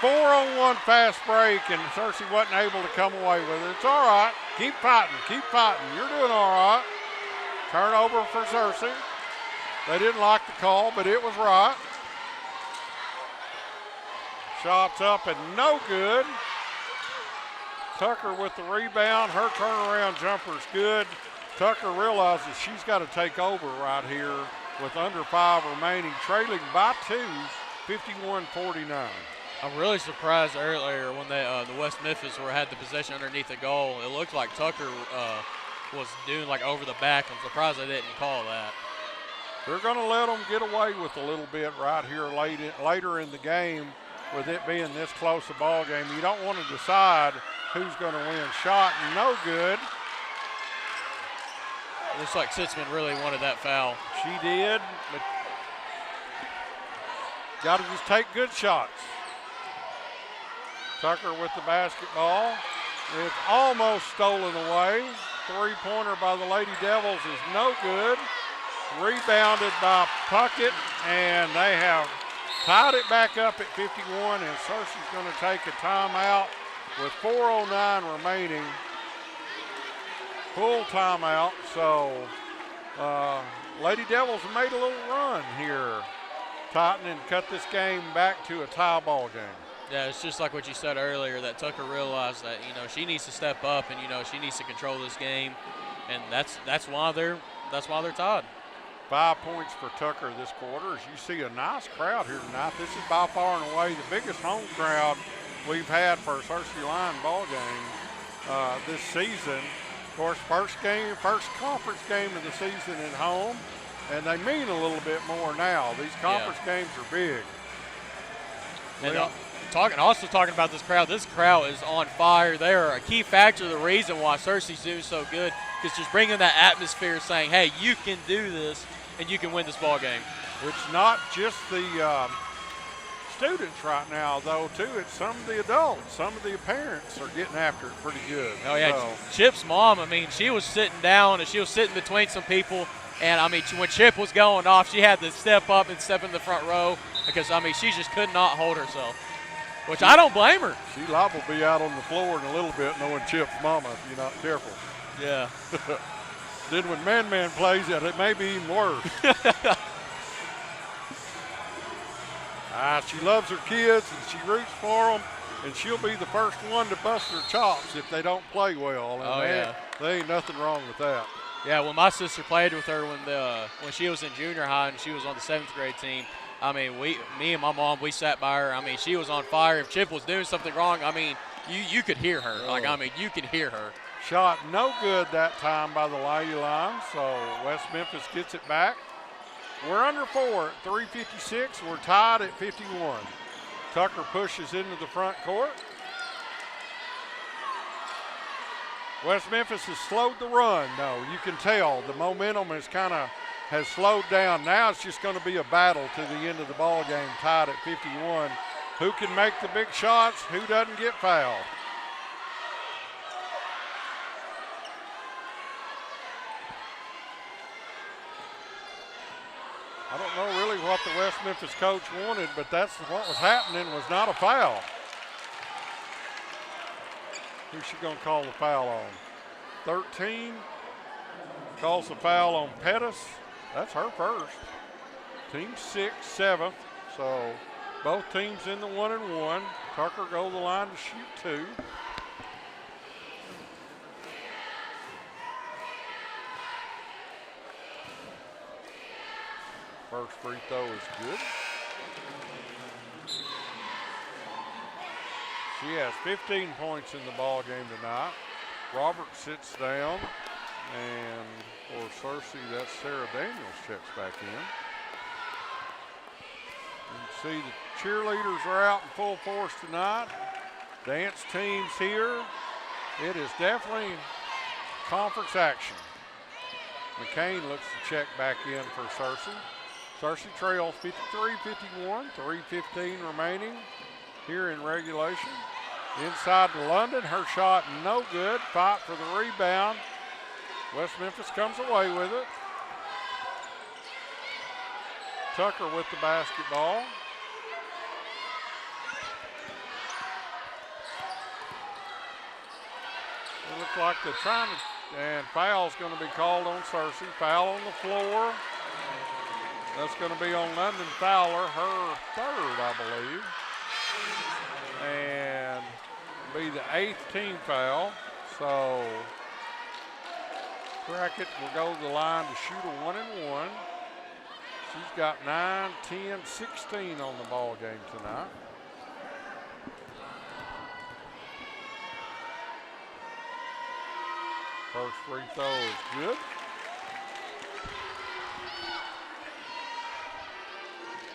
4-on-1 fast break, and Cersei wasn't able to come away with it. It's all right. Keep fighting. Keep fighting. You're doing all right. Turnover for Cersei. They didn't like the call, but it was right. Shots up and no good. Tucker with the rebound. Her turnaround jumper's good. Tucker realizes she's got to take over right here with under 5 remaining, trailing by 2, 51-49. I'm really surprised earlier when the West Memphis had the possession underneath the goal. It looked like Tucker was doing like over the back. I'm surprised they didn't call that. They're going to let them get away with a little bit right here later in the game with it being this close a ball game. You don't want to decide who's going to win. Shot, no good. Looks like Sitzman really wanted that foul. She did, but got to just take good shots. Tucker with the basketball. It's almost stolen away. 3-pointer by the Lady Devils is no good. Rebounded by Puckett, and they have tied it back up at 51, and Cersei's going to take a timeout with 4:09 remaining. Full timeout, so Lady Devils have made a little run here, Titan, and cut this game back to a tie ball game. Yeah, it's just like what you said earlier, that Tucker realized that, you know, she needs to step up and, you know, she needs to control this game, and that's why they're tied. 5 points for Tucker this quarter. As you see a nice crowd here tonight. This is by far and away the biggest home crowd we've had for a Searcy Lion ball game this season. Of course, first conference game of the season at home, and they mean a little bit more now. These conference games are big. And also talking about this crowd is on fire. They are a key factor, the reason why Searcy's doing so good, is just bringing that atmosphere, saying, hey, you can do this and you can win this ball game. It's not just the students right now, though, too. It's some of the adults. Some of the parents are getting after it pretty good. Oh, yeah. So. Chip's mom, I mean, she was sitting down and she was sitting between some people. And, I mean, when Chip was going off, she had to step up and step in the front row because, I mean, she just could not hold herself, which I don't blame her. She liable to be out on the floor in a little bit knowing Chip's mama if you're not careful. Yeah. Then when Man plays it may be even worse. She loves her kids and she roots for them, and she'll be the first one to bust their chops if they don't play well. And there ain't nothing wrong with that. Yeah, when my sister played with her when she was in junior high and she was on the 7th grade team, I mean, me and my mom, we sat by her. I mean, she was on fire. If Chip was doing something wrong, I mean, you could hear her. Like, I mean, you can hear her. Shot no good that time by the Lady Lions, so West Memphis gets it back. We're under 4 at 3:56. We're tied at 51. Tucker pushes into the front court. West Memphis has slowed the run, though. You can tell the momentum has slowed down. Now it's just going to be a battle to the end of the ball game, tied at 51. Who can make the big shots? Who doesn't get fouled? I don't know really what the West Memphis coach wanted, but that's what was happening, was not a foul. Who's she going to call the foul on? 13 calls the foul on Pettis. That's her first. Team 6, 7th. So both teams in the 1-and-1. Tucker go to the line to shoot 2. First free throw is good. She has 15 points in the ball game tonight. Robert sits down, and for Searcy, that's Sarah Daniels checks back in. You can see the cheerleaders are out in full force tonight. Dance teams here. It is definitely conference action. McCain looks to check back in for Searcy. Searcy trails 53-51, 3:15 remaining here in regulation. Inside to London, her shot no good. Fight for the rebound. West Memphis comes away with it. Tucker with the basketball. It looks like they're trying to, and foul's going to be called on Searcy. Foul on the floor. That's going to be on London Fowler, her third, I believe. And be the 8th team foul. So Crackett will go to the line to shoot a 1-and-1. She's got 9, 10, 16 on the ball game tonight. First free throw is good.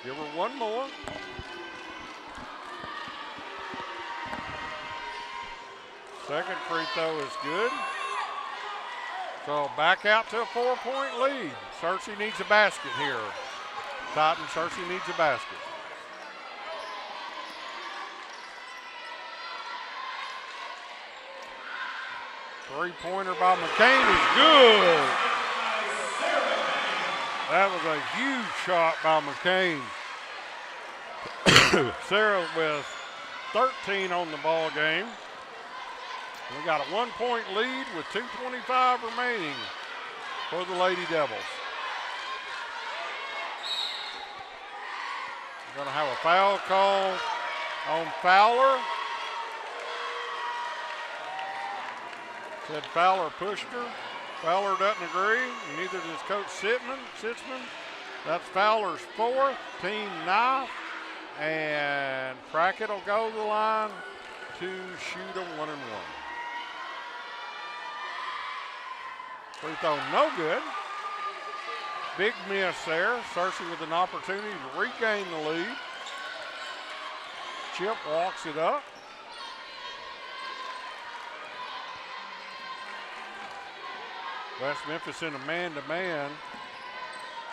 Give her one more. Second free throw is good. So back out to a 4-point lead. Searcy needs a basket here. Titan, Searcy needs a basket. Three-pointer by McCain is good. That was a huge shot by McCain. Sarah with 13 on the ball game. We got a 1-point lead with 2:25 remaining for the Lady Devils. We're going to have a foul call on Fowler. Said Fowler pushed her. Fowler doesn't agree, and neither does Coach Sitzman. That's Fowler's 4th, team 9th, and Prackett will go to the line to shoot a 1-and-1. Free throw no good. Big miss there. Searcy with an opportunity to regain the lead. Chip walks it up. West Memphis in a man-to-man.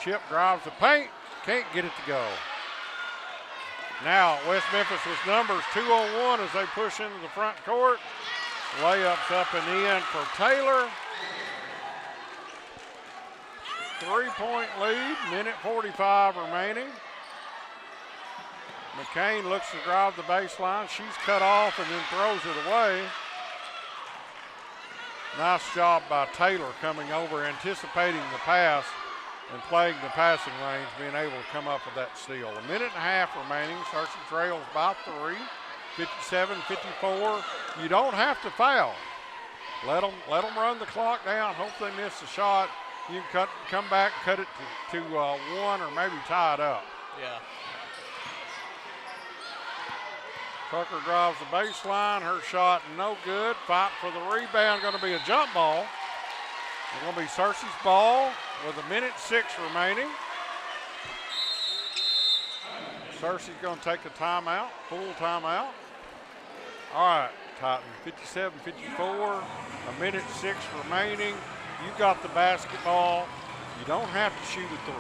Chip drives the paint, can't get it to go. Now West Memphis with numbers 2-on-1 as they push into the front court. Layups up and in for Taylor. 3-point lead, minute 45 remaining. McCain looks to drive the baseline. She's cut off and then throws it away. Nice job by Taylor coming over, anticipating the pass and playing the passing range, being able to come up with that steal. A minute and a half remaining. Searcy trails by 3, 57-54. You don't have to foul. Let them run the clock down. Hope they miss the shot. You can come back, cut it to 1 or maybe tie it up. Yeah. Tucker drives the baseline. Her shot no good. Fight for the rebound. Going to be a jump ball. It's going to be Searcy's ball with a minute 6 remaining. Searcy's going to take a timeout, full timeout. All right, Titan, 57-54, a minute 6 remaining. You got the basketball. You don't have to shoot a 3.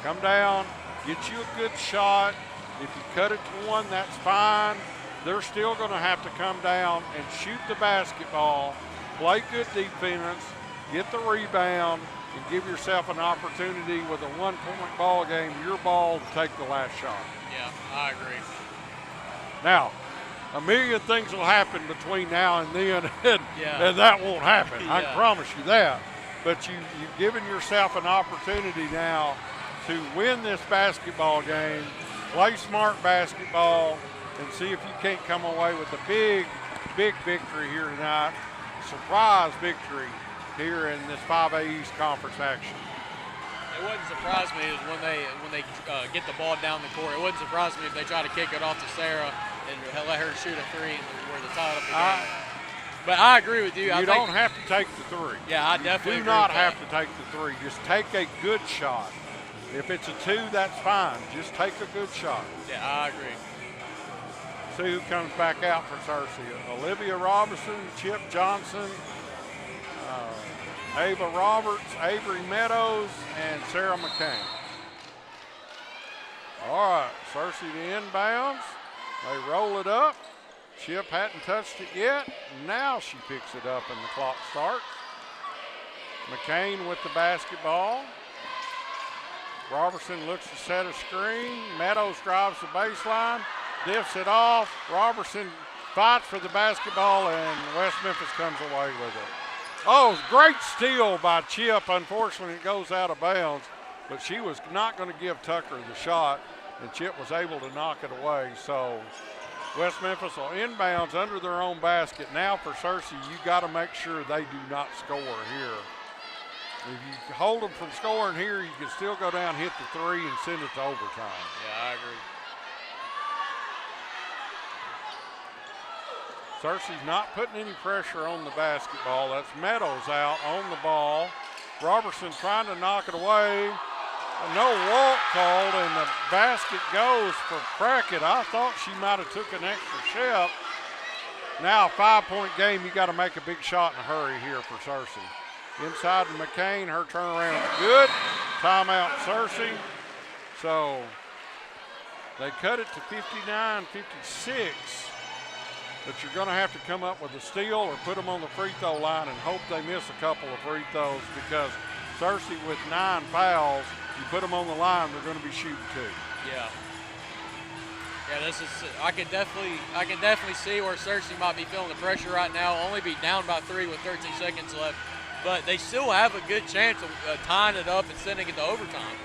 Come down, get you a good shot. If you cut it to 1, that's fine. They're still going to have to come down and shoot the basketball, play good defense, get the rebound, and give yourself an opportunity with a 1-point ball game, your ball, to take the last shot. Yeah, I agree. Now, a million things will happen between now and then, and that won't happen. Yeah. I can promise you that. But you've given yourself an opportunity now to win this basketball game, play smart basketball, and see if you can't come away with a big, big victory here tonight. Surprise victory here in this 5A East Conference action. It wouldn't surprise me is when they get the ball down the court. It wouldn't surprise me if they try to kick it off to Sarah and let her shoot a 3 where the tie up the game. But I agree with you. You don't have to take the 3. Yeah, I definitely do not have to take the 3. Just take a good shot. If it's a 2, that's fine. Just take a good shot. Yeah, I agree. See who comes back out for Searcy. Olivia Robinson, Chip Johnson, Ava Roberts, Avery Meadows, and Sarah McCain. All right, Searcy to inbounds. They roll it up. Chip hadn't touched it yet. Now she picks it up and the clock starts. McCain with the basketball. Robertson looks to set a screen. Meadows drives the baseline, diffs it off. Robertson fights for the basketball, and West Memphis comes away with it. Oh, great steal by Chip. Unfortunately, it goes out of bounds, but she was not going to give Tucker the shot, and Chip was able to knock it away. So West Memphis will inbounds under their own basket. Now for Searcy, you got to make sure they do not score here. If you hold them from scoring here, you can still go down, hit the 3, and send it to overtime. Yeah, I agree. Searcy's not putting any pressure on the basketball. That's Meadows out on the ball. Robertson trying to knock it away. No walk called, and the basket goes for Prackett. I thought she might have took an extra step. Now a 5-point game, you got to make a big shot in a hurry here for Searcy. Inside to McCain, her turnaround is good. Timeout Searcy. So they cut it to 59-56. But you're going to have to come up with a steal or put them on the free throw line and hope they miss a couple of free throws, because Searcy with 9 fouls, you put them on the line, they're going to be shooting 2. Yeah. Yeah, this is. I can definitely see where Searcy might be feeling the pressure right now. Only be down by 3 with 13 seconds left, but they still have a good chance of tying it up and sending it to overtime.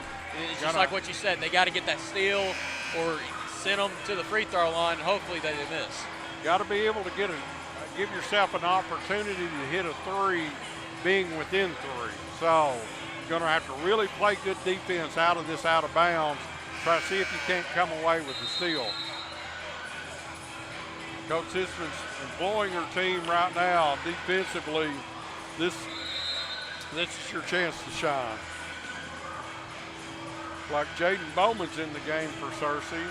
It's just like what you said. They got to get that steal or send them to the free throw line. And hopefully they miss. Got to be able to give yourself an opportunity to hit a 3 being within 3. So you're going to have to really play good defense out of this out of bounds. Try to see if you can't come away with the steal. Coach Sisman's employing her team right now defensively. This is your chance to shine. Like Jaden Bowman's in the game for Searcy.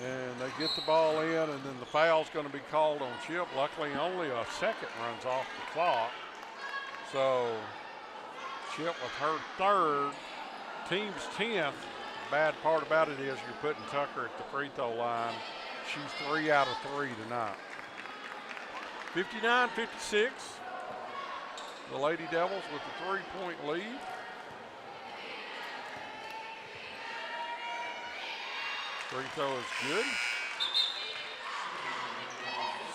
And they get the ball in, and then the foul's going to be called on Chip. Luckily, only a second runs off the clock. So Chip with her 3rd, team's 10th. Bad part about it is you're putting Tucker at the free throw line. She's 3 out of 3 tonight. 59-56. The Lady Devils with the 3-point lead. Free throw is good.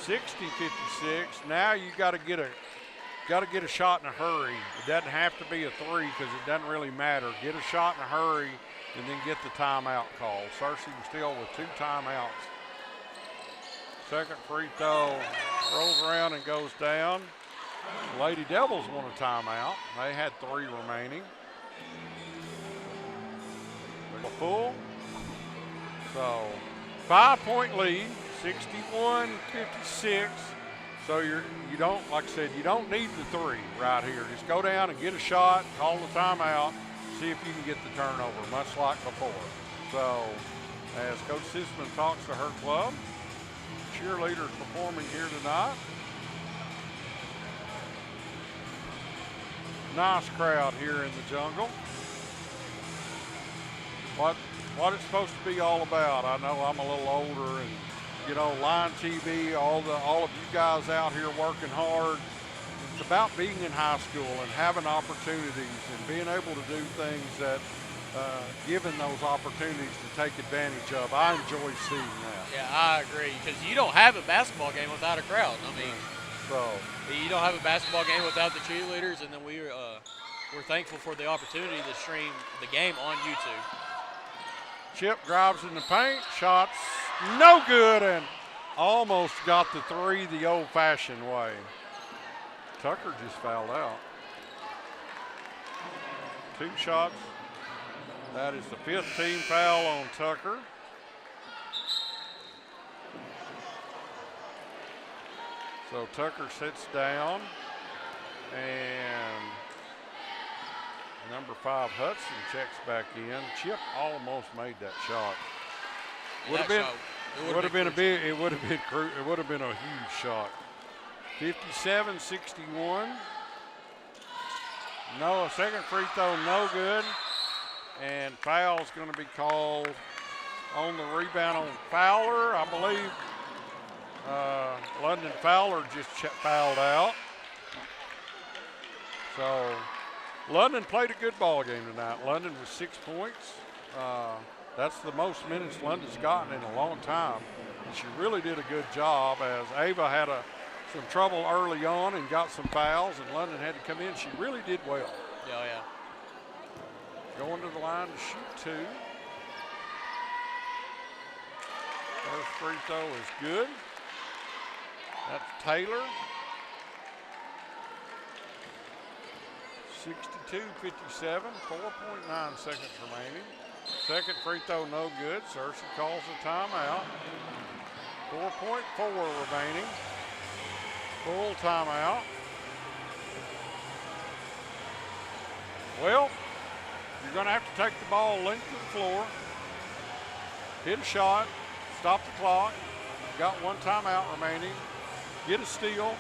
60-56. Now you got to get a shot in a hurry. It doesn't have to be a 3 because it doesn't really matter. Get a shot in a hurry and then get the timeout call. Searcy still with 2 timeouts. Second free throw rolls around and goes down. The Lady Devils want a timeout. They had 3 remaining. A full. So 5-point lead, 61-56. So you don't, like I said, you don't need the 3 right here. Just go down and get a shot, call the timeout, see if you can get the turnover, much like before. So as Coach Sisman talks to her club, cheerleaders performing here tonight. Nice crowd here in the jungle. What it's supposed to be all about. I know I'm a little older, and you know, Line TV, all of you guys out here working hard. It's about being in high school and having opportunities and being able to do things that, given those opportunities to take advantage of. I enjoy seeing that. Yeah, I agree, because you don't have a basketball game without a crowd. I mean, so you don't have a basketball game without the cheerleaders, and then we're thankful for the opportunity to stream the game on YouTube. Chip drives in the paint, shots no good, and almost got the 3 the old-fashioned way. Tucker just fouled out. 2 shots. That is the 5th team foul on Tucker. So Tucker sits down, and number 5 Hudson checks back in. Chip almost made that shot. Would have been a huge shot. 57-61. No, second free throw, no good. And foul's going to be called on the rebound on Fowler. I believe London Fowler just fouled out. So London played a good ball game tonight. London was 6 points. That's the most minutes London's gotten in a long time. And she really did a good job, as Ava had some trouble early on and got some fouls, and London had to come in. She really did well. Oh, yeah. Going to the line to shoot 2. First free throw is good. That's Taylor. 62-57, 4.9 seconds remaining. Second free throw no good. Searcy calls a timeout. 4.4 remaining. Full timeout. Well, you're going to have to take the ball length of the floor, hit a shot, stop the clock. You've got 1 timeout remaining. Get a steal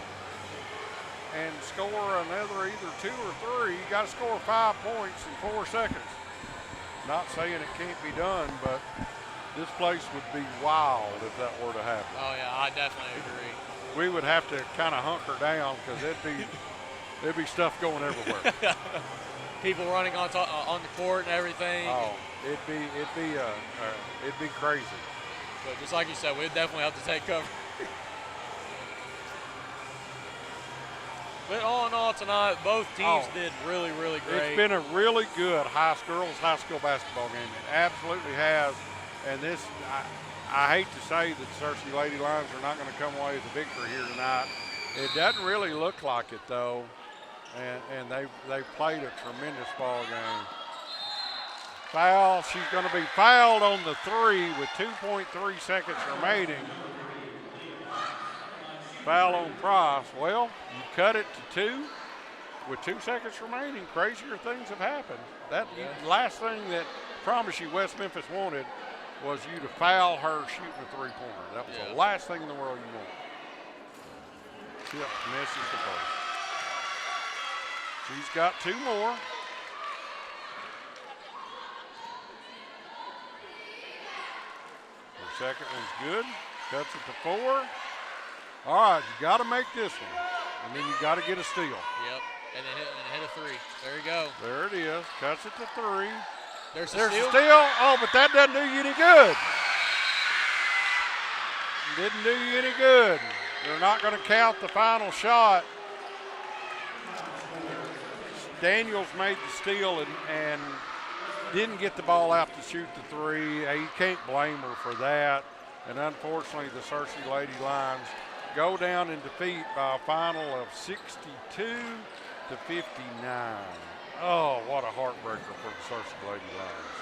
and score another either 2 or 3. You got to score 5 points in 4 seconds. Not saying it can't be done, but this place would be wild if that were to happen. Oh yeah, I definitely agree. We would have to kind of hunker down, because there'd be stuff going everywhere. People running on the court and everything. Oh, it'd be crazy. But just like you said, we'd definitely have to take cover. But all in all tonight, both teams did really, really great. It's been a really good girls high school basketball game. It absolutely has. And this, I hate to say that Searcy Lady Lions are not going to come away with a victory here tonight, It doesn't really look like it though, and they played a tremendous ball game. Foul. She's going to be fouled on the 3 with 2.3 seconds remaining. Foul on Price. Well, you cut it to 2 with 2 seconds remaining. Crazier things have happened. That last thing that I promise you West Memphis wanted was you to foul her shooting a 3-pointer. That was the last thing in the world you want. Chip misses the post. She's got 2 more. Her second one's good. Cuts it to 4. All right, you got to make this one, and then you got to get a steal. Yep, and then hit a 3. There you go. There it is. Cuts it to 3. There's a steal. Oh, but that doesn't do you any good. Didn't do you any good. They're not going to count the final shot. Daniels made the steal and didn't get the ball out to shoot the 3. You can't blame her for that. And unfortunately, the Searcy Lady Lions go down in defeat by a final of 62-59. Oh, what a heartbreaker for the Searcy Lady Lions.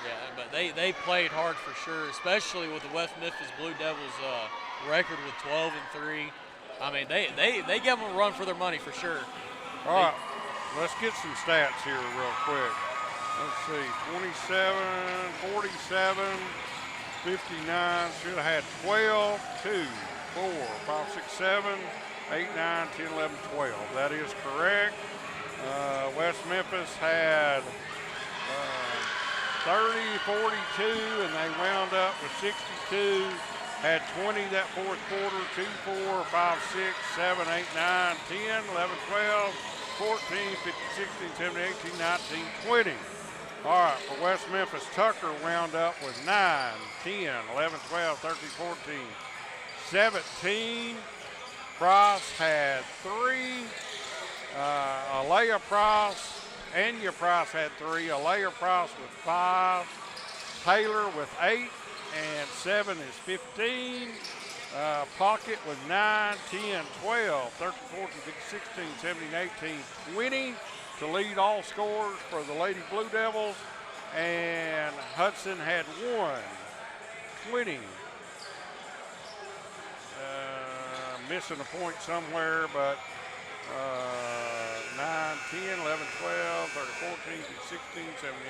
Yeah, but they played hard for sure, especially with the West Memphis Blue Devils record with 12-3. I mean, they gave them a run for their money for sure. All right, let's get some stats here real quick. Let's see, 27, 47, 59. Should have had 12, 2, 4, 5, 6, 7, 8, 9, 10, 11, 12. That is correct. West Memphis had 30, 42, and they wound up with 62. Had 20 that fourth quarter, 2, 4, 5, 6, 7, 8, 9, 10, 11, 12, 14, 15, 16, 17, 18, 19, 20. All right, for West Memphis, Tucker wound up with 9, 10, 11, 12, 13, 14, 17. Price had 3. Alea Price, Anya Price had 3. Alea Price with 5. Taylor with 8. And 7 is 15. Pocket with 9, 10, 12, 13, 14, 15, 16, 17, 18, 20 to lead all scorers for the Lady Blue Devils. And Hudson had 1, 20. Missing a point somewhere, but 9, 10, 11, 12, 13, 14, 16, 17,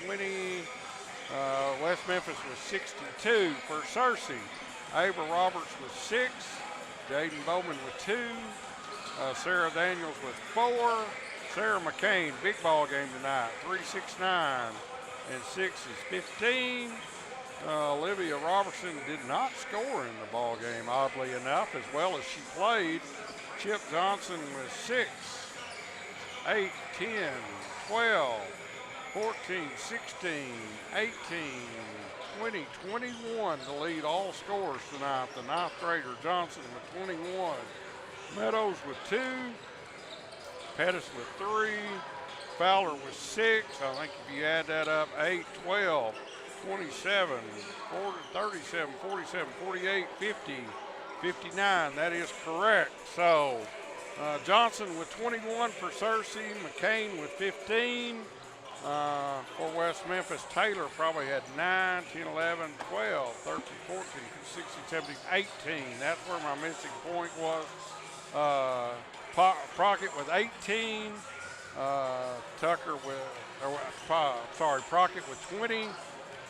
18, 19, 20. West Memphis was 62 for Searcy. Ava Roberts was 6. Jaden Bowman with 2. Sarah Daniels with 4. Sarah McCain, big ball game tonight, 3, 6, 9. And 6 is 15. Olivia Robertson did not score in the ball game, oddly enough, as well as she played. Chip Johnson was 6, 8, 10, 12, 14, 16, 18, 20, 21 to lead all scorers tonight. The 9th grader Johnson with 21. Meadows with 2. Pettis with 3. Fowler with 6. I think if you add that up, 8, 12, 27, 40, 37, 47, 48, 50, 59. That is correct. So Johnson with 21 for Searcy. McCain with 15. For West Memphis, Taylor probably had 9, 10, 11, 12, 13, 14, 16, 17, 18. That's where my missing point was. Prockett with 18. Prockett with 20.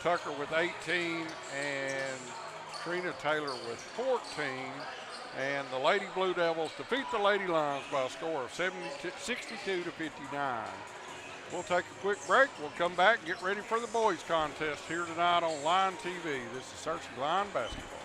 Tucker with 18. And Trina Taylor with 14. And the Lady Blue Devils defeat the Lady Lions by a score of 62 to 59. We'll take a quick break. We'll come back and get ready for the boys contest here tonight on Line TV. This is Searcy Line Basketball.